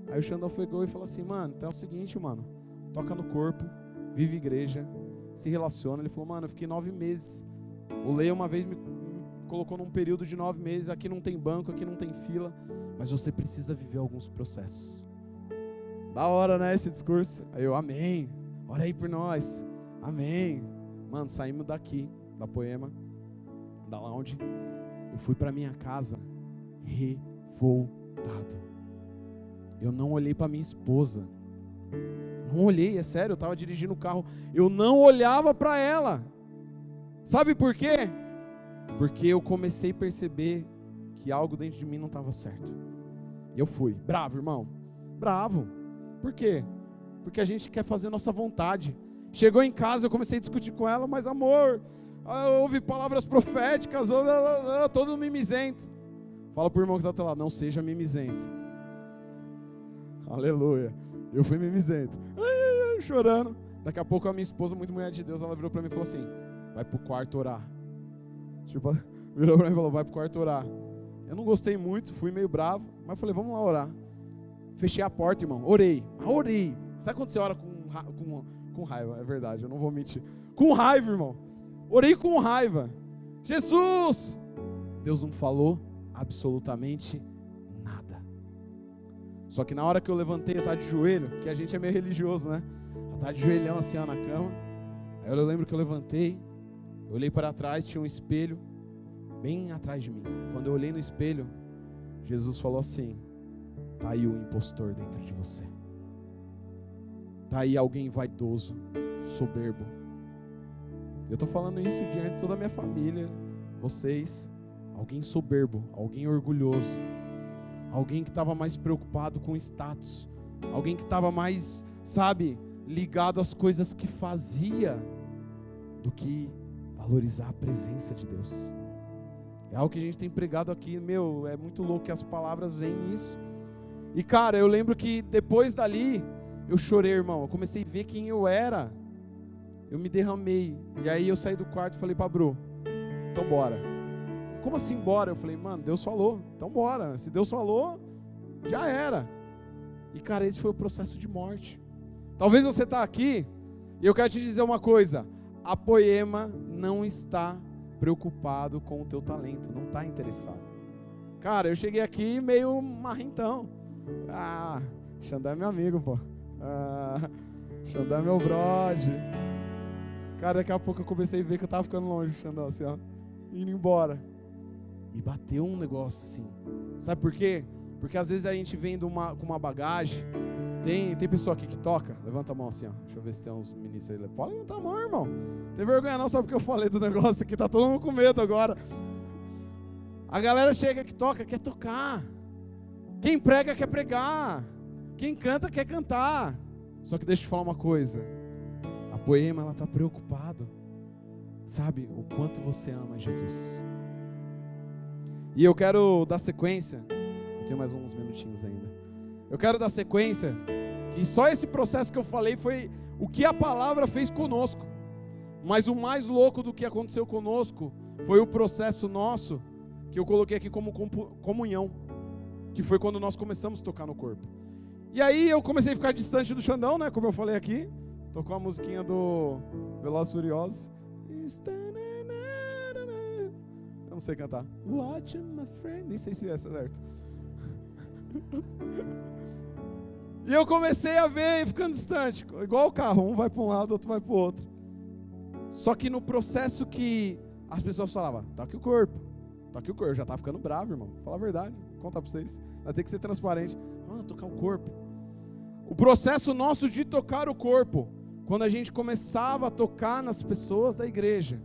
Aí o Xandão pegou e falou assim, mano, então é o seguinte, mano, toca no corpo, vive igreja, se relaciona. Ele falou, mano, eu fiquei 9 meses. O Leia uma vez me colocou num período de 9 meses, aqui não tem banco, aqui não tem fila, mas você precisa viver alguns processos. Da hora, né, esse discurso? Aí eu, amém, ora aí por nós, amém. Mano, saímos daqui, da Poema, da lounge, eu fui pra minha casa revoltado. Eu não olhei pra minha esposa, não olhei, é sério, eu tava dirigindo o carro, eu não olhava pra ela. Sabe por quê? Porque eu comecei a perceber que algo dentro de mim não estava certo. Eu fui, bravo, irmão, bravo. Por quê? Porque a gente quer fazer nossa vontade. Chegou em casa, eu comecei a discutir com ela, mas amor, houve palavras proféticas, todo mimizento. Fala pro irmão que está até lá, não seja mimizento. Aleluia. Eu fui mimizento. Chorando. Daqui a pouco a minha esposa, muito mulher de Deus, ela virou para mim e falou assim, vai pro quarto orar. Tipo, virou para mim e falou, vai pro quarto orar. Eu não gostei muito, fui meio bravo, mas falei, vamos lá orar. Fechei a porta, irmão, orei. Sabe quando você ora com raiva? É verdade, eu não vou mentir. Com raiva, irmão. Orei com raiva. Jesus! Deus não falou absolutamente nada. Só que na hora que eu levantei, eu estava de joelho, porque a gente é meio religioso, né? Eu estava de joelhão assim, ó, na cama. Aí eu lembro que eu levantei, eu olhei para trás, tinha um espelho bem atrás de mim. Quando eu olhei no espelho, Jesus falou assim, tá aí o impostor dentro de você. Tá aí alguém vaidoso, soberbo. Eu estou falando isso diante de toda a minha família, vocês. Alguém soberbo, alguém orgulhoso. Alguém que estava mais preocupado com status. Alguém que estava mais, sabe, ligado às coisas que fazia do que valorizar a presença de Deus. É algo que a gente tem pregado aqui, é muito louco que as palavras vêm nisso. E cara, eu lembro que depois dali, eu chorei, irmão, eu comecei a ver quem eu era, eu me derramei, e aí eu saí do quarto e falei pra Bru, então bora. Como assim bora? Eu falei, mano, Deus falou, então bora, se Deus falou, já era. E cara, esse foi o processo de morte. Talvez você está aqui, e eu quero te dizer uma coisa, a Poema não está preocupado com o teu talento, não está interessado. Cara, eu cheguei aqui meio marrentão. Xandão é meu amigo, pô. Xandão é meu brode. Cara, daqui a pouco eu comecei a ver que eu tava ficando longe do Xandão, assim, ó, indo embora. Me bateu um negócio assim. Sabe por quê? Porque às vezes a gente vem com uma bagagem. Tem pessoa aqui que toca? Levanta a mão assim, ó. Deixa eu ver se tem uns ministros aí. Pode levantar a mão, irmão. Não tem vergonha não, só porque eu falei do negócio aqui. Tá todo mundo com medo agora. A galera chega que toca, quer tocar. Quem prega quer pregar. Quem canta quer cantar. Só que deixa eu te falar uma coisa. A Poema, ela tá preocupada. Sabe, o quanto você ama Jesus. E eu quero dar sequência. Eu tenho mais uns minutinhos ainda. Eu quero dar sequência. Que só esse processo que eu falei foi o que a palavra fez conosco. Mas o mais louco do que aconteceu conosco foi o processo nosso, que eu coloquei aqui como comunhão. Que foi quando nós começamos a tocar no corpo. E aí eu comecei a ficar distante do Xandão, né? Como eu falei aqui. Tocou a musiquinha do Velozes e Furiosos. Eu não sei cantar. Watch my friend. Nem sei se é certo. E eu comecei a ver ficando distante. Igual o carro. Um vai para um lado, outro vai para o outro. Só que no processo que as pessoas falavam, toque o corpo. Toque o corpo. Eu já estava ficando bravo, irmão. Vou falar a verdade. Vou contar para vocês. Vai ter que ser transparente. Tocar o corpo. O processo nosso de tocar o corpo. Quando a gente começava a tocar nas pessoas da igreja.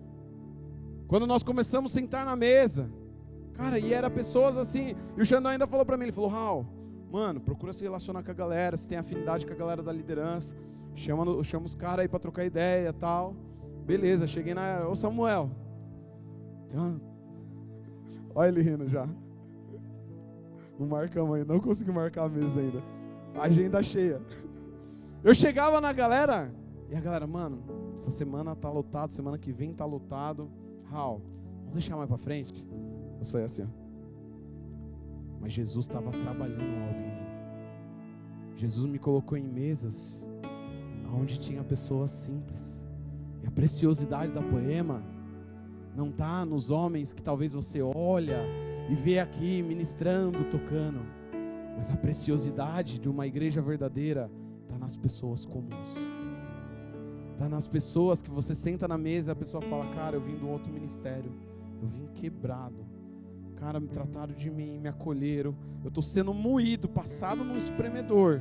Quando nós começamos a sentar na mesa. Cara, e era pessoas assim. E o Xandão ainda falou pra mim, ele falou, Raul, mano, procura se relacionar com a galera, se tem afinidade com a galera da liderança. Chama os caras aí pra trocar ideia e tal. Beleza, cheguei na... Ô Samuel. Olha ele rindo já. Não marcamos ainda, não consegui marcar a mesa ainda. Agenda cheia. Eu chegava na galera, e a galera, mano, essa semana tá lotado, semana que vem tá lotado. Raul, Vou deixar mais para frente. Eu saí assim, ó. Mas Jesus estava trabalhando algo em mim. Jesus me colocou em mesas onde tinha pessoas simples. E a preciosidade da Poema não está nos homens que talvez você olha e vê aqui ministrando, tocando. Mas a preciosidade de uma igreja verdadeira está nas pessoas comuns. Está nas pessoas que você senta na mesa e a pessoa fala: cara, eu vim de um outro ministério, eu vim quebrado, cara, me trataram de mim, me acolheram, eu estou sendo moído, passado num espremedor,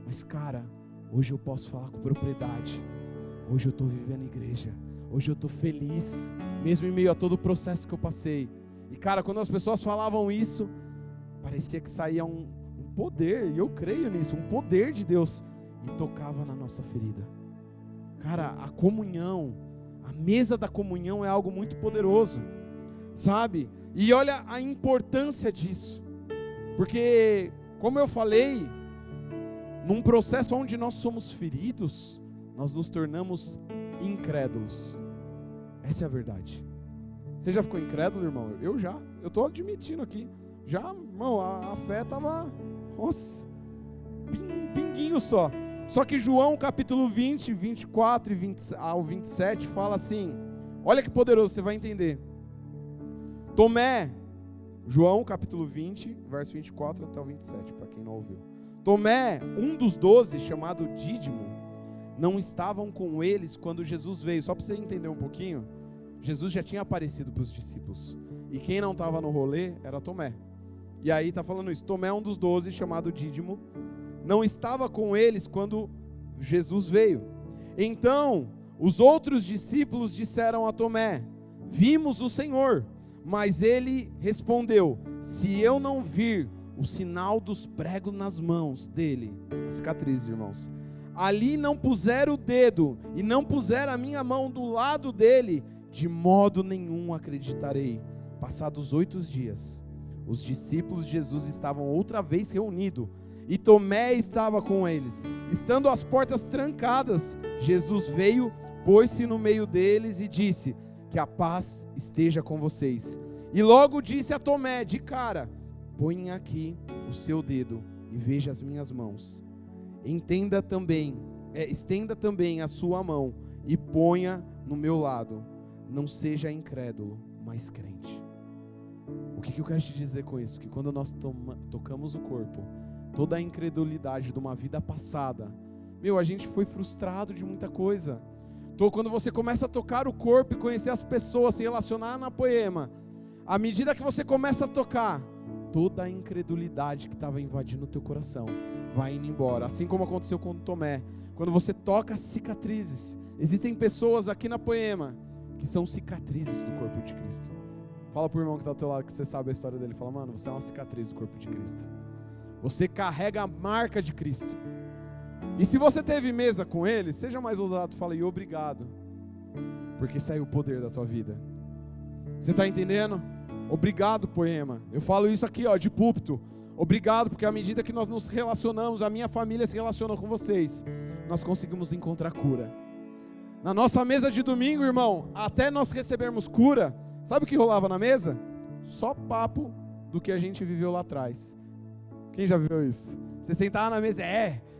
mas cara, hoje eu posso falar com propriedade, hoje eu estou vivendo igreja, hoje eu estou feliz, mesmo em meio a todo o processo que eu passei. E cara, quando as pessoas falavam isso, parecia que saía um poder, e eu creio nisso, um poder de Deus, e tocava na nossa ferida. Cara, a comunhão, a mesa da comunhão é algo muito poderoso, sabe? E olha a importância disso, porque, como eu falei, num processo onde nós somos feridos, nós nos tornamos incrédulos. Essa é a verdade. Você já ficou incrédulo, irmão? Eu estou admitindo aqui. Já, irmão, a fé estava, nossa, pinguinho só. Só que João capítulo 20, 24 ao 27 fala assim, olha que poderoso, você vai entender. Tomé, João capítulo 20, verso 24 até o 27, para quem não ouviu. Tomé, um dos 12, chamado Dídimo, não estavam com eles quando Jesus veio. Só para você entender um pouquinho, Jesus já tinha aparecido para os discípulos. E quem não estava no rolê era Tomé. E aí está falando isso, Tomé, um dos 12, chamado Dídimo, não estava com eles quando Jesus veio. Então, os outros discípulos disseram a Tomé: vimos o Senhor. Mas ele respondeu: se eu não vir o sinal dos pregos nas mãos dele, as cicatrizes, irmãos, ali não puser o dedo e não puser a minha mão do lado dele, de modo nenhum acreditarei. Passados 8 dias, os discípulos de Jesus estavam outra vez reunidos, e Tomé estava com eles. Estando as portas trancadas, Jesus veio, pôs-se no meio deles e disse: que a paz esteja com vocês. E logo disse a Tomé, de cara: põe aqui o seu dedo e veja as minhas mãos. Estenda também a sua mão e ponha no meu lado. Não seja incrédulo, mas crente. O que eu quero te dizer com isso? Que quando nós tocamos o corpo, toda a incredulidade de uma vida passada, a gente foi frustrado de muita coisa. Então, quando você começa a tocar o corpo e conhecer as pessoas, se relacionar na Poema, à medida que você começa a tocar, toda a incredulidade que estava invadindo o teu coração vai indo embora. Assim como aconteceu com o Tomé. Quando você toca cicatrizes, existem pessoas aqui na Poema que são cicatrizes do corpo de Cristo. Fala pro irmão que está ao teu lado, que você sabe a história dele. Fala: mano, você é uma cicatriz do corpo de Cristo. Você carrega a marca de Cristo. E se você teve mesa com ele, seja mais ousado, fala: e obrigado, porque saiu o poder da tua vida. Você está entendendo? Obrigado, Poema. Eu falo isso aqui, de púlpito. Obrigado, porque à medida que nós nos relacionamos, a minha família se relaciona com vocês, nós conseguimos encontrar cura. Na nossa mesa de domingo, irmão, até nós recebermos cura, sabe o que rolava na mesa? Só papo do que a gente viveu lá atrás. Quem já viveu isso? Você sentava na mesa,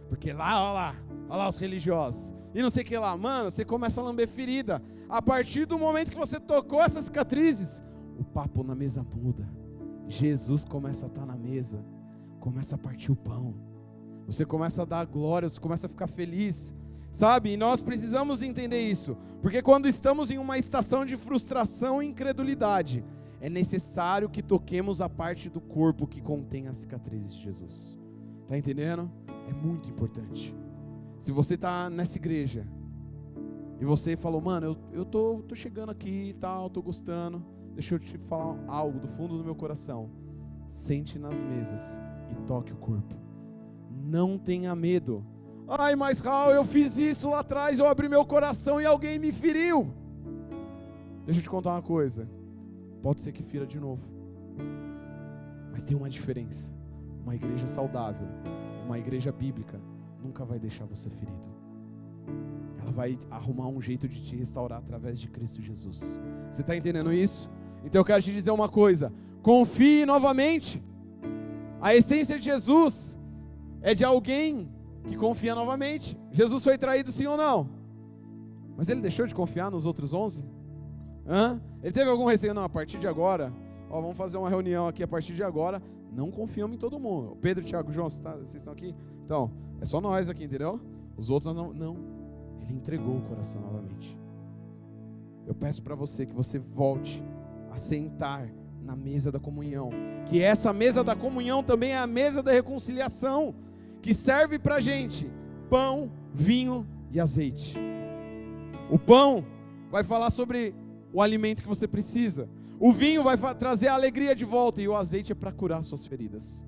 porque lá, olha lá os religiosos, e não sei o que lá, mano, você começa a lamber ferida. A partir do momento que você tocou essas cicatrizes, o papo na mesa muda. Jesus começa a estar na mesa, começa a partir o pão, você começa a dar glória, você começa a ficar feliz, sabe? E nós precisamos entender isso, porque quando estamos em uma estação de frustração e incredulidade, é necessário que toquemos a parte do corpo que contém as cicatrizes de Jesus. Tá entendendo? É muito importante. Se você tá nessa igreja e você falou: mano, eu tô chegando aqui e tal, tô gostando, deixa eu te falar algo do fundo do meu coração. Sente nas mesas e toque o corpo. Não tenha medo. Ai, mas Raul, eu fiz isso lá atrás, eu abri meu coração e alguém me feriu. Deixa eu te contar uma coisa. Pode ser que fira de novo, mas tem uma diferença. Uma igreja saudável, uma igreja bíblica, nunca vai deixar você ferido. ela vai arrumar um jeito de te restaurar através de Cristo Jesus. Você está entendendo isso? Então eu quero te dizer uma coisa: confie novamente. A essência de Jesus é de alguém que confia novamente. Jesus foi traído, sim ou não? Mas ele deixou de confiar nos outros 11? Ele teve algum receio? Não, a partir de agora, vamos fazer uma reunião aqui a partir de agora. Não confiamos em todo mundo. Pedro, Tiago, João, vocês estão aqui? Então, é só nós aqui, entendeu? Os outros não. Ele entregou o coração novamente. Eu peço para você que você volte a sentar na mesa da comunhão. Que essa mesa da comunhão também é a mesa da reconciliação, que serve para a gente pão, vinho e azeite. O pão vai falar sobre o alimento que você precisa. O vinho vai trazer a alegria de volta. E o azeite é para curar suas feridas.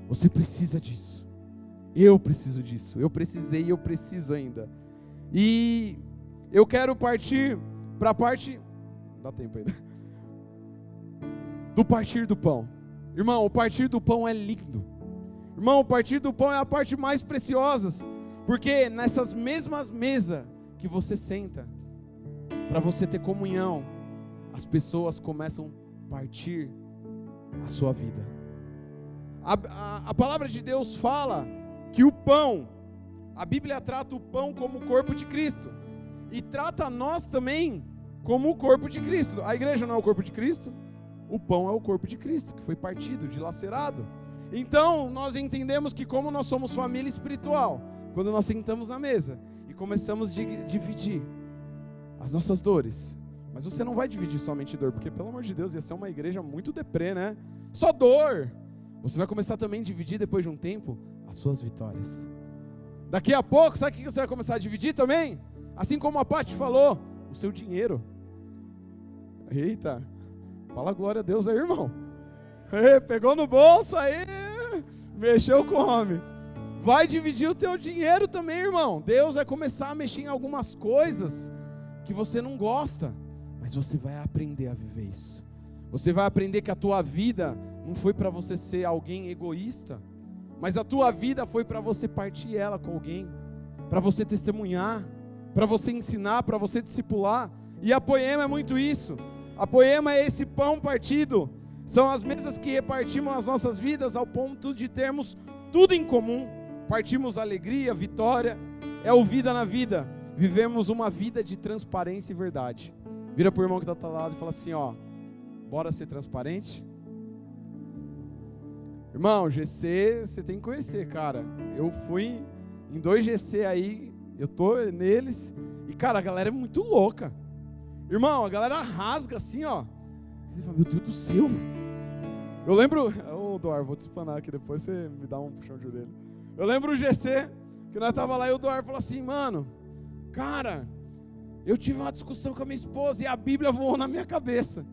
Você precisa disso. Eu preciso disso. Eu precisei e eu preciso ainda. E eu quero partir para a parte... Dá tempo ainda. Do partir do pão. Irmão, o partir do pão é lindo. Irmão, o partir do pão é a parte mais preciosa. Porque nessas mesmas mesas que você senta, para você ter comunhão, as pessoas começam a partir a sua vida. A palavra de Deus fala que o pão, a Bíblia trata o pão como o corpo de Cristo, e trata nós também como o corpo de Cristo. A igreja não é o corpo de Cristo? O pão é o corpo de Cristo, que foi partido, dilacerado. Então nós entendemos que como nós somos família espiritual, quando nós sentamos na mesa e começamos a dividir as nossas dores. Mas você não vai dividir somente dor, porque pelo amor de Deus ia ser uma igreja muito deprê, né? Só dor. Você vai começar também a dividir depois de um tempo as suas vitórias. Daqui a pouco, sabe o que você vai começar a dividir também? Assim como a Paty falou, o seu dinheiro. Eita, fala glória a Deus aí, irmão. Pegou no bolso aí, mexeu com o homem. Vai dividir o teu dinheiro também, irmão. Deus vai começar a mexer em algumas coisas que você não gosta, mas você vai aprender a viver isso. Você vai aprender que a tua vida não foi para você ser alguém egoísta, mas a tua vida foi para você partir ela com alguém, para você testemunhar, para você ensinar, para você discipular. E a Poema é muito isso. A Poema é esse pão partido. São as mesas que repartimos as nossas vidas ao ponto de termos tudo em comum. Partimos alegria, vitória, é o vida na vida. Vivemos uma vida de transparência e verdade. Vira para o irmão que está ao teu lado e fala assim, bora ser transparente? Irmão, GC, você tem que conhecer, cara. Eu fui em 2 GC aí, eu tô neles, e cara, a galera é muito louca. Irmão, a galera rasga assim, Você fala, meu Deus do céu. Eu lembro, Doar, vou te espanar aqui, depois você me dá um puxão de orelha. Eu lembro o GC, que nós tava lá e o Doar falou assim, mano, cara, eu tive uma discussão com a minha esposa e a Bíblia voou na minha cabeça.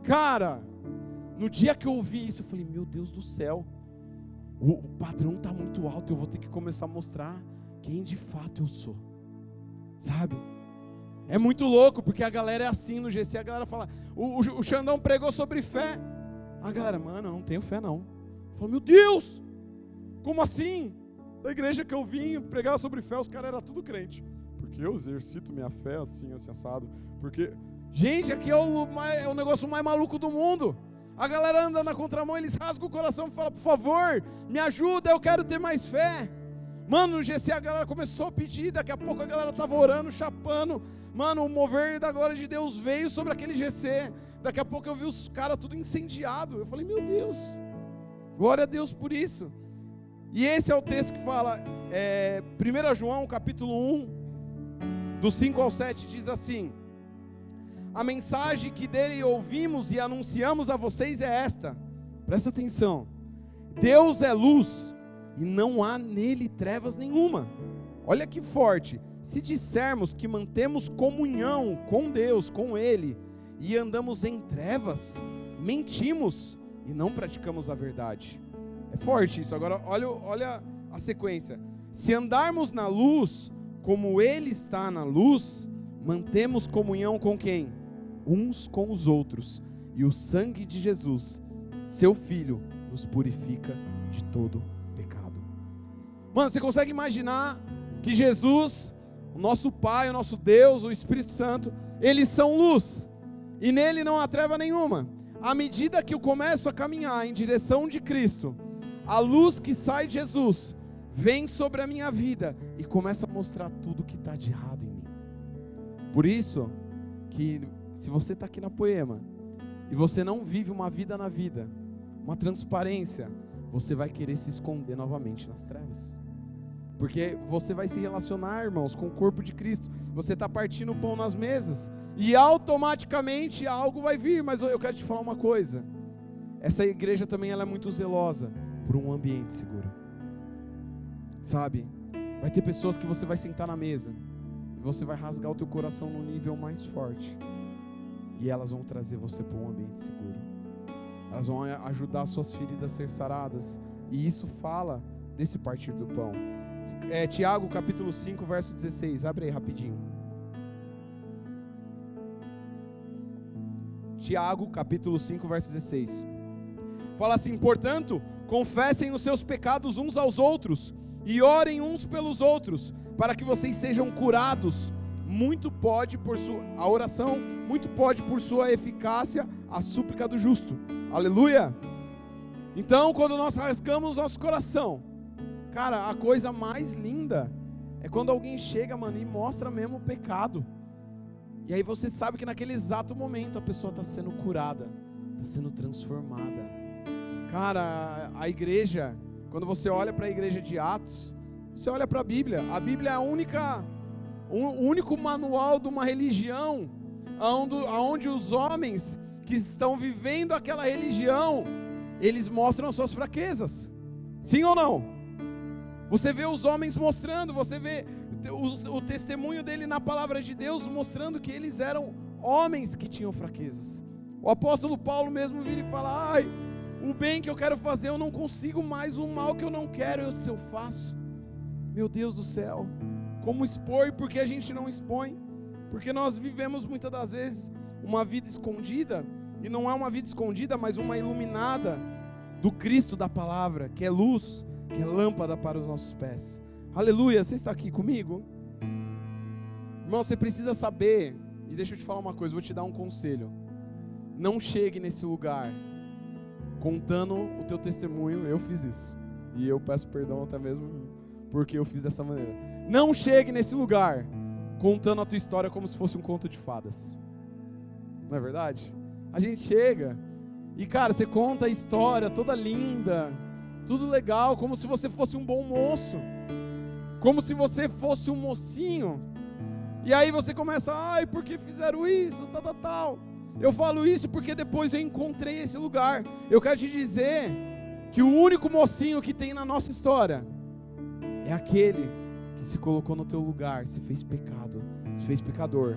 Cara, no dia que eu ouvi isso, eu falei, meu Deus do céu, o padrão está muito alto, eu vou ter que começar a mostrar quem de fato eu sou, sabe? É muito louco, porque a galera é assim no GC, a galera fala, o Xandão pregou sobre fé, a galera, mano, eu não tenho fé não. Eu falo, meu Deus, como assim? Da igreja que eu vim pregar sobre fé, os caras eram tudo crente, porque eu exercito minha fé assim assado, porque, gente, aqui é o negócio mais maluco do mundo. A galera anda na contramão, eles rasgam o coração e falam, por favor, me ajuda, eu quero ter mais fé. Mano, no GC a galera começou a pedir, daqui a pouco a galera estava orando, chapando. Mano, o mover da glória de Deus veio sobre aquele GC. Daqui a pouco eu vi os caras tudo incendiado. Eu falei, meu Deus, glória a Deus por isso. E esse é o texto que fala, 1 João capítulo 1, do 5 ao 7, diz assim, a mensagem que dele ouvimos e anunciamos a vocês é esta, presta atenção, Deus é luz e não há nele trevas nenhuma. Olha que forte, se dissermos que mantemos comunhão com Deus, com Ele, e andamos em trevas, mentimos e não praticamos a verdade. É forte isso. Agora olha a sequência, se andarmos na luz, como Ele está na luz, mantemos comunhão com quem? Uns com os outros, e o sangue de Jesus, seu Filho, nos purifica de todo pecado. Mano, você consegue imaginar que Jesus, o nosso Pai, o nosso Deus, o Espírito Santo, eles são luz, e nele não há treva nenhuma. À medida que eu começo a caminhar em direção de Cristo, a luz que sai de Jesus vem sobre a minha vida e começa a mostrar tudo que está de errado em mim. Por isso que se você está aqui na Poema e você não vive uma vida na vida, uma transparência, você vai querer se esconder novamente nas trevas. Porque você vai se relacionar, irmãos, com o corpo de Cristo. Você está partindo o pão nas mesas e automaticamente algo vai vir. Mas eu quero te falar uma coisa. Essa igreja também ela é muito zelosa por um ambiente seguro. Sabe? Vai ter pessoas que você vai sentar na mesa e você vai rasgar o teu coração no nível mais forte. E elas vão trazer você para um ambiente seguro. Elas vão ajudar suas feridas a ser saradas. E isso fala desse partir do pão. Tiago capítulo 5, verso 16. Abre aí rapidinho. Tiago capítulo 5, verso 16. Fala assim: portanto, confessem os seus pecados uns aos outros e orem uns pelos outros, para que vocês sejam curados. A oração, muito pode por sua eficácia, a súplica do justo. Aleluia! Então, quando nós rasgamos nosso coração, cara, a coisa mais linda é quando alguém chega, mano, e mostra mesmo o pecado. E aí você sabe que naquele exato momento a pessoa está sendo curada, está sendo transformada. Cara, a igreja, quando você olha para a igreja de Atos, você olha para a Bíblia é o único manual de uma religião onde os homens que estão vivendo aquela religião, eles mostram as suas fraquezas. Sim ou não? Você vê os homens mostrando, você vê o testemunho dele na palavra de Deus mostrando que eles eram homens que tinham fraquezas. O apóstolo Paulo mesmo vira e fala: ai, o bem que eu quero fazer eu não consigo mais, o mal que eu não quero eu faço. Meu Deus do céu, como expor? E por que a gente não expõe? Porque nós vivemos muitas das vezes uma vida escondida, e não é uma vida escondida, mas uma iluminada do Cristo da palavra, que é luz, que é lâmpada para os nossos pés. Aleluia, você está aqui comigo? Irmão, você precisa saber, e deixa eu te falar uma coisa, vou te dar um conselho. Não chegue nesse lugar contando o teu testemunho. Eu fiz isso, e eu peço perdão até mesmo porque eu fiz dessa maneira. Não chegue nesse lugar contando a tua história como se fosse um conto de fadas. Não é verdade? A gente chega e, cara, você conta a história toda linda, tudo legal, como se você fosse um bom moço, como se você fosse um mocinho. E aí você começa: ai, por que fizeram isso, tal. Eu falo isso porque depois eu encontrei esse lugar. Eu quero te dizer que o único mocinho que tem na nossa história é aquele que se colocou no teu lugar, se fez pecado, se fez pecador,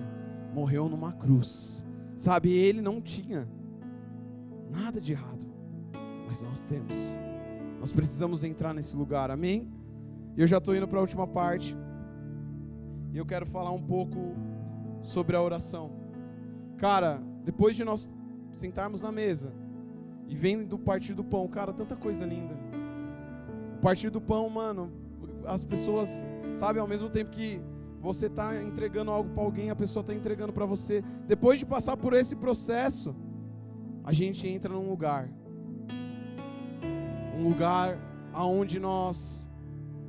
morreu numa cruz. Sabe, ele não tinha nada de errado, mas nós temos. Nós precisamos entrar nesse lugar, amém? Eu já estou indo para a última parte, e eu quero falar um pouco sobre a oração. Cara, depois de nós sentarmos na mesa, e vem do partir do pão, cara, tanta coisa linda. O partir do pão, mano, as pessoas, sabe, ao mesmo tempo que você está entregando algo para alguém, a pessoa está entregando para você. Depois de passar por esse processo, a gente entra num lugar aonde nós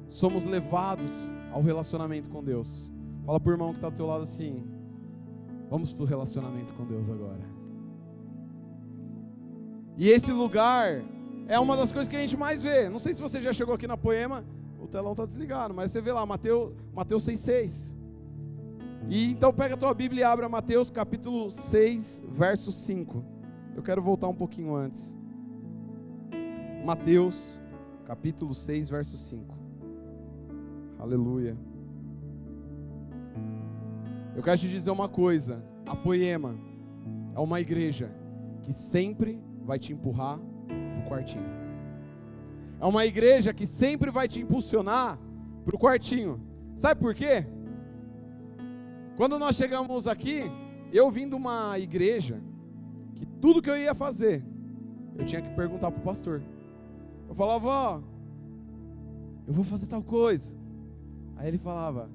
somos levados ao relacionamento com Deus. Fala pro irmão que está ao teu lado assim: vamos pro relacionamento com Deus agora. E esse lugar é uma das coisas que a gente mais vê. Não sei se você já chegou aqui na Poema, o telão está desligado, mas você vê lá Mateus 6,6. E então pega a tua Bíblia e abre Mateus capítulo 6, verso 5. Eu quero voltar um pouquinho antes. Mateus capítulo 6, verso 5. Aleluia. Eu quero te dizer uma coisa: a Poema é uma igreja que sempre vai te empurrar pro quartinho. É uma igreja que sempre vai te impulsionar pro quartinho. Sabe por quê? Quando nós chegamos aqui, eu vim de uma igreja que tudo que eu ia fazer, eu tinha que perguntar pro pastor. Eu falava: ó, eu vou fazer tal coisa. Aí ele falava,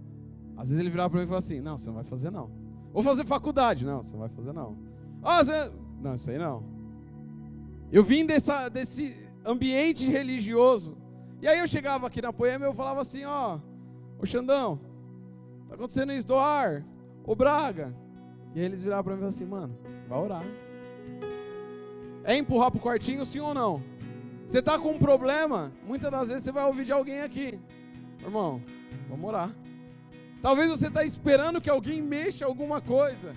às vezes ele virava para mim e falava assim, não, você não vai fazer não. Vou fazer faculdade, não, você não vai fazer não. Ah, você... Não, isso aí não. Eu vim desse ambiente religioso. E aí eu chegava aqui na Poema e eu falava assim, ó, ô Xandão, tá acontecendo isso, Doar, ô Braga. E aí eles viravam para mim e falavam assim, mano, vai orar. É empurrar pro quartinho, sim ou não? Você tá com um problema, muitas das vezes você vai ouvir de alguém aqui. Irmão, vamos orar. Talvez você tá esperando que alguém mexa alguma coisa.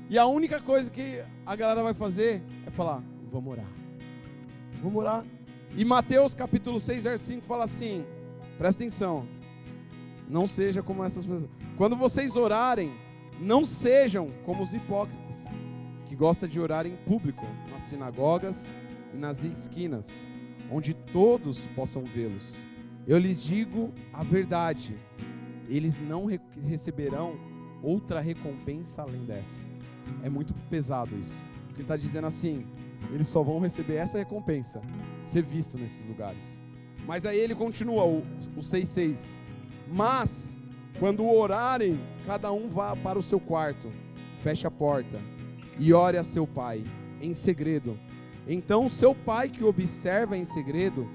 E a única coisa que a galera vai fazer é falar, vamos orar. Vamos orar. E Mateus capítulo 6, verso 5 fala assim, presta atenção, não seja como essas pessoas. Quando vocês orarem, não sejam como os hipócritas, que gostam de orar em público, nas sinagogas e nas esquinas, onde todos possam vê-los. Eu lhes digo a verdade, eles não receberão outra recompensa além dessa. É muito pesado isso. Porque ele está dizendo assim, eles só vão receber essa recompensa, ser visto nesses lugares. Mas aí ele continua, o 6,6. Mas, quando orarem, cada um vá para o seu quarto, feche a porta e ore a seu pai, em segredo. Então o seu pai que observa em segredo,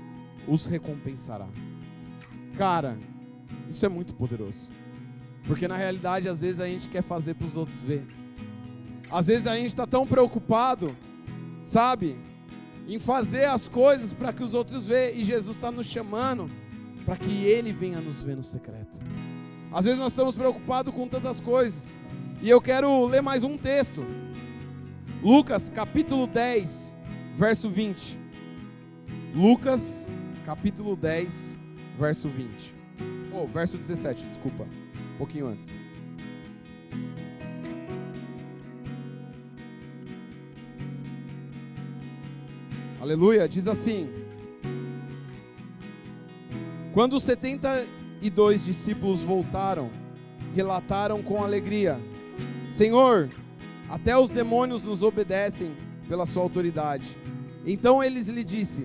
os recompensará. Cara, isso é muito poderoso. Porque na realidade, às vezes a gente quer fazer para os outros ver. Às vezes a gente está tão preocupado, sabe, em fazer as coisas para que os outros vejam. E Jesus está nos chamando para que Ele venha nos ver no secreto. Às vezes nós estamos preocupados com tantas coisas. E eu quero ler mais um texto. Lucas capítulo 10, verso 20. Lucas capítulo 10, verso 20. Verso 17, desculpa. Um pouquinho antes. Aleluia, diz assim: quando os 72 discípulos voltaram, relataram com alegria: Senhor, até os demônios nos obedecem pela sua autoridade. Então ele lhe disse: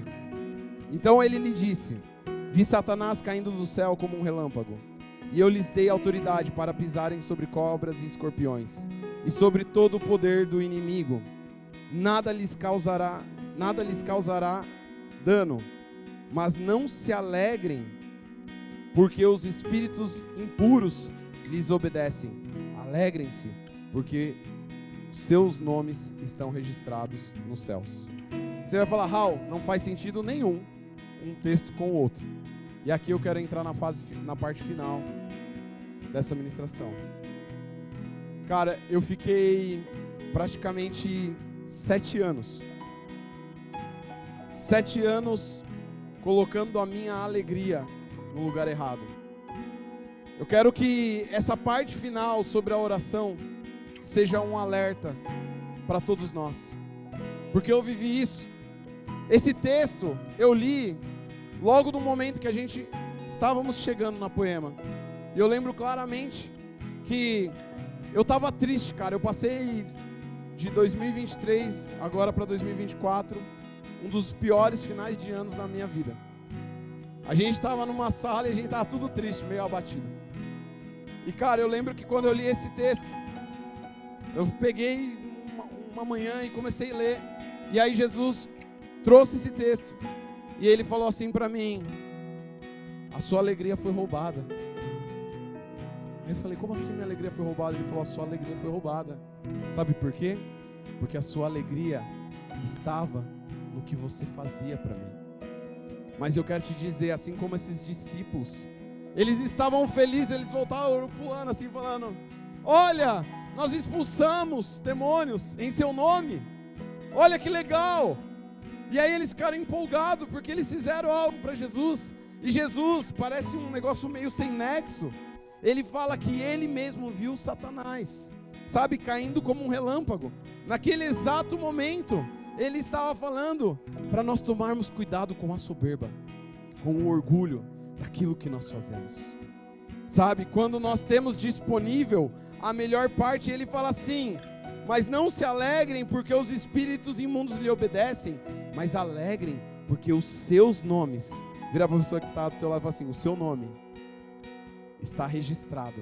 vi Satanás caindo do céu como um relâmpago, e eu lhes dei autoridade para pisarem sobre cobras e escorpiões, e sobre todo o poder do inimigo. Nada lhes causará dano, mas não se alegrem, porque os espíritos impuros lhes obedecem. Alegrem-se, porque seus nomes estão registrados nos céus. Você vai falar, Raul, não faz sentido nenhum um texto com o outro. E aqui eu quero entrar na parte final dessa ministração. Cara, eu fiquei praticamente 7 anos colocando a minha alegria no lugar errado. Eu quero que essa parte final sobre a oração seja um alerta para todos nós, porque eu vivi isso. Esse texto eu li logo no momento que estávamos chegando na Poema. E eu lembro claramente que eu estava triste, cara. Eu passei de 2023 agora para 2024 um dos piores finais de anos da minha vida. A gente estava numa sala e a gente estava tudo triste, meio abatido. E cara, eu lembro que quando eu li esse texto, eu peguei uma manhã e comecei a ler. E aí Jesus trouxe esse texto e ele falou assim para mim: a sua alegria foi roubada. Aí eu falei, como assim minha alegria foi roubada? Ele falou, a sua alegria foi roubada. Sabe por quê? Porque a sua alegria estava no que você fazia para mim. Mas eu quero te dizer, assim como esses discípulos, eles estavam felizes, eles voltaram pulando assim, falando: olha, nós expulsamos demônios em seu nome. Olha que legal. E aí eles ficaram empolgados, porque eles fizeram algo para Jesus. E Jesus, parece um negócio meio sem nexo, ele fala que ele mesmo viu Satanás, sabe, caindo como um relâmpago. Naquele exato momento, ele estava falando para nós tomarmos cuidado com a soberba, com o orgulho daquilo que nós fazemos. Sabe, quando nós temos disponível a melhor parte, ele fala assim: mas não se alegrem porque os espíritos imundos lhe obedecem, mas alegrem porque os seus nomes, vira para a pessoa que está do teu lado e fala assim: o seu nome está registrado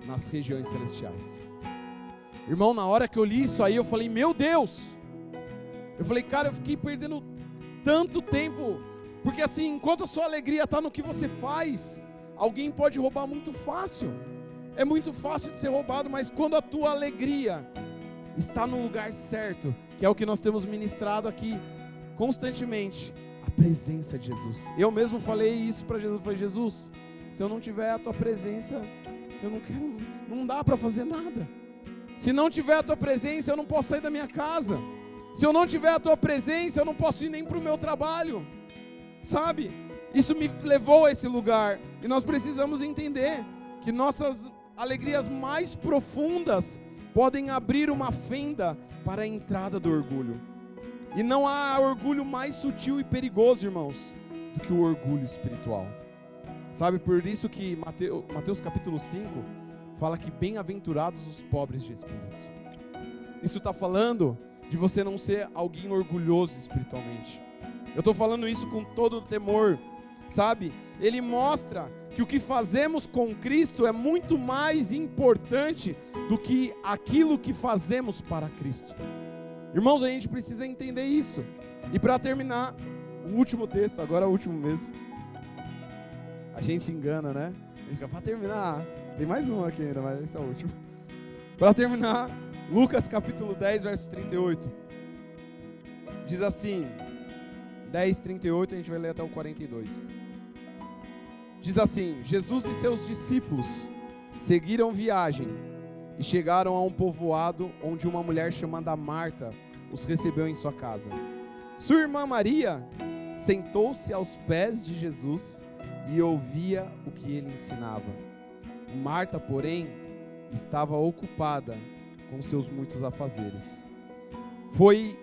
nas regiões celestiais. Irmão, na hora que eu li isso aí, eu falei, meu Deus! Eu falei, cara, eu fiquei perdendo tanto tempo, porque assim, enquanto a sua alegria está no que você faz, alguém pode roubar muito fácil. É muito fácil de ser roubado, mas quando a tua alegria está no lugar certo, que é o que nós temos ministrado aqui constantemente, a presença de Jesus. Eu mesmo falei isso para Jesus, falei, Jesus, se eu não tiver a tua presença, eu não quero, não dá para fazer nada. Se não tiver a tua presença, eu não posso sair da minha casa. Se eu não tiver a tua presença, eu não posso ir nem para o meu trabalho. Sabe? Isso me levou a esse lugar. E nós precisamos entender que nossas alegrias mais profundas podem abrir uma fenda para a entrada do orgulho. E não há orgulho mais sutil e perigoso, irmãos, do que o orgulho espiritual. Sabe, por isso que Mateus capítulo 5 fala que bem-aventurados os pobres de espírito. Isso está falando de você não ser alguém orgulhoso espiritualmente. Eu estou falando isso com todo o temor, sabe? Ele mostra que o que fazemos com Cristo é muito mais importante do que aquilo que fazemos para Cristo. Irmãos, a gente precisa entender isso. E para terminar, o último texto, agora é o último mesmo. A gente engana, né? A gente fica, para terminar, tem mais um aqui ainda, mas esse é o último. Para terminar, Lucas capítulo 10, verso 38. Diz assim, 10, 38, a gente vai ler até o 42. Diz assim, Jesus e seus discípulos seguiram viagem e chegaram a um povoado onde uma mulher chamada Marta os recebeu em sua casa. Sua irmã Maria sentou-se aos pés de Jesus e ouvia o que ele ensinava. Marta, porém, estava ocupada com seus muitos afazeres. Foi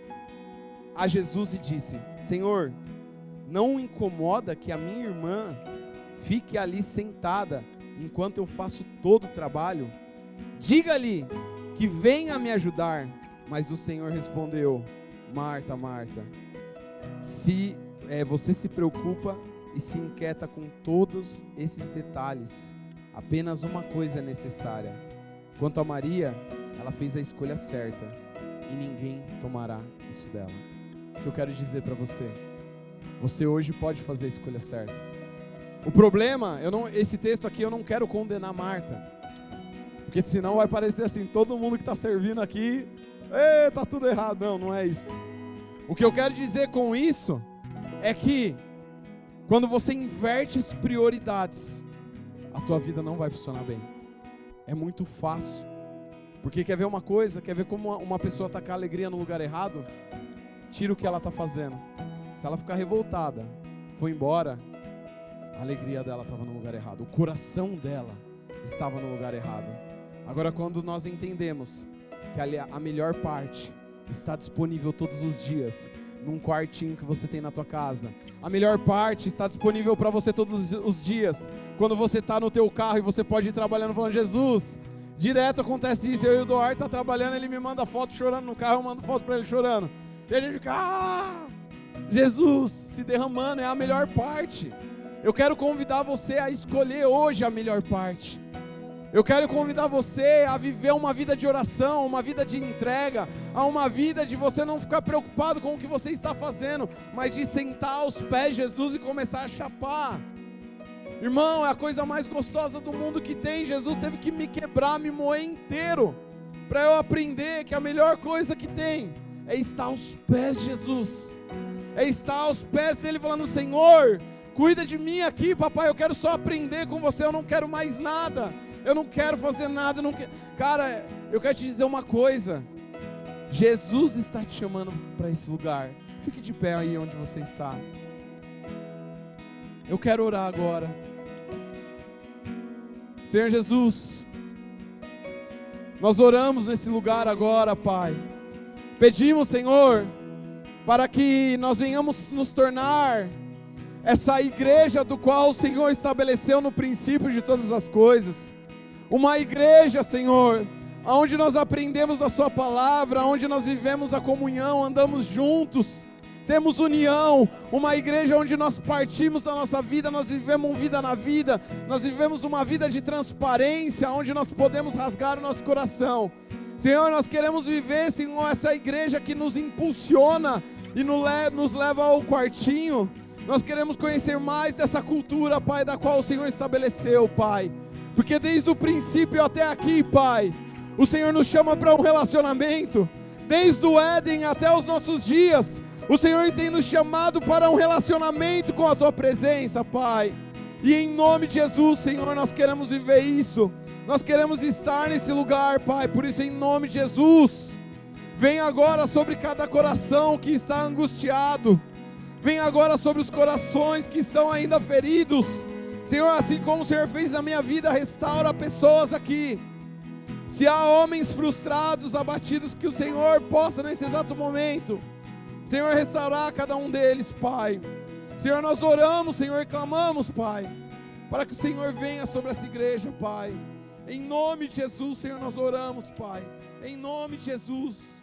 a Jesus e disse, Senhor, não o incomoda que a minha irmã fique ali sentada enquanto eu faço todo o trabalho? Diga-lhe que venha me ajudar. Mas o Senhor respondeu, Marta, Marta, você se preocupa e se inquieta com todos esses detalhes. Apenas uma coisa é necessária. Quanto a Maria, ela fez a escolha certa e ninguém tomará isso dela. O que eu quero dizer para você? Você hoje pode fazer a escolha certa. O problema, esse texto aqui eu não quero condenar Marta, porque senão vai parecer assim, todo mundo que está servindo aqui, tá tudo errado. Não, não é isso. O que eu quero dizer com isso é que quando você inverte as prioridades, a tua vida não vai funcionar bem. É muito fácil. Porque quer ver uma coisa? Quer ver como uma pessoa está com a alegria no lugar errado? Tira o que ela está fazendo. Se ela ficar revoltada, for embora, a alegria dela estava no lugar errado. O coração dela estava no lugar errado. Agora, quando nós entendemos que a melhor parte está disponível todos os dias, num quartinho que você tem na tua casa. A melhor parte está disponível para você todos os dias. Quando você está no teu carro e você pode ir trabalhando falando, Jesus, direto acontece isso. Eu e o Duarte está trabalhando, ele me manda foto chorando no carro, eu mando foto para ele chorando. E a gente fica, Jesus se derramando, é a melhor parte. Eu quero convidar você a escolher hoje a melhor parte. Eu quero convidar você a viver uma vida de oração, uma vida de entrega, a uma vida de você não ficar preocupado com o que você está fazendo, mas de sentar aos pés de Jesus e começar a chapar. Irmão, é a coisa mais gostosa do mundo que tem. Jesus teve que me quebrar, me moer inteiro, para eu aprender que a melhor coisa que tem é estar aos pés de Jesus, é estar aos pés dele falando, Senhor, cuida de mim aqui, papai, eu quero só aprender com você, eu não quero mais nada. Eu não quero fazer nada, Cara, eu quero te dizer uma coisa. Jesus está te chamando para esse lugar. Fique de pé aí onde você está. Eu quero orar agora. Senhor Jesus, nós oramos nesse lugar agora, Pai. Pedimos, Senhor, para que nós venhamos nos tornar essa igreja do qual o Senhor estabeleceu no princípio de todas as coisas. Uma igreja, Senhor, onde nós aprendemos da sua palavra, onde nós vivemos a comunhão, andamos juntos, temos união, uma igreja onde nós partimos da nossa vida, nós vivemos uma vida na vida, nós vivemos uma vida de transparência, onde nós podemos rasgar o nosso coração. Senhor, nós queremos viver, Senhor, essa igreja que nos impulsiona e nos leva ao quartinho. Nós queremos conhecer mais dessa cultura, Pai, da qual o Senhor estabeleceu, Pai. Porque desde o princípio até aqui, Pai, o Senhor nos chama para um relacionamento. Desde o Éden até os nossos dias, o Senhor tem nos chamado para um relacionamento com a Tua presença, Pai. E em nome de Jesus, Senhor, nós queremos viver isso. Nós queremos estar nesse lugar, Pai. Por isso, em nome de Jesus, vem agora sobre cada coração que está angustiado. Vem agora sobre os corações que estão ainda feridos. Senhor, assim como o Senhor fez na minha vida, restaura pessoas aqui. Se há homens frustrados, abatidos, que o Senhor possa nesse exato momento, Senhor, restaurar cada um deles, Pai. Senhor, nós oramos, Senhor, e clamamos, Pai, para que o Senhor venha sobre essa igreja, Pai. Em nome de Jesus, Senhor, nós oramos, Pai. Em nome de Jesus.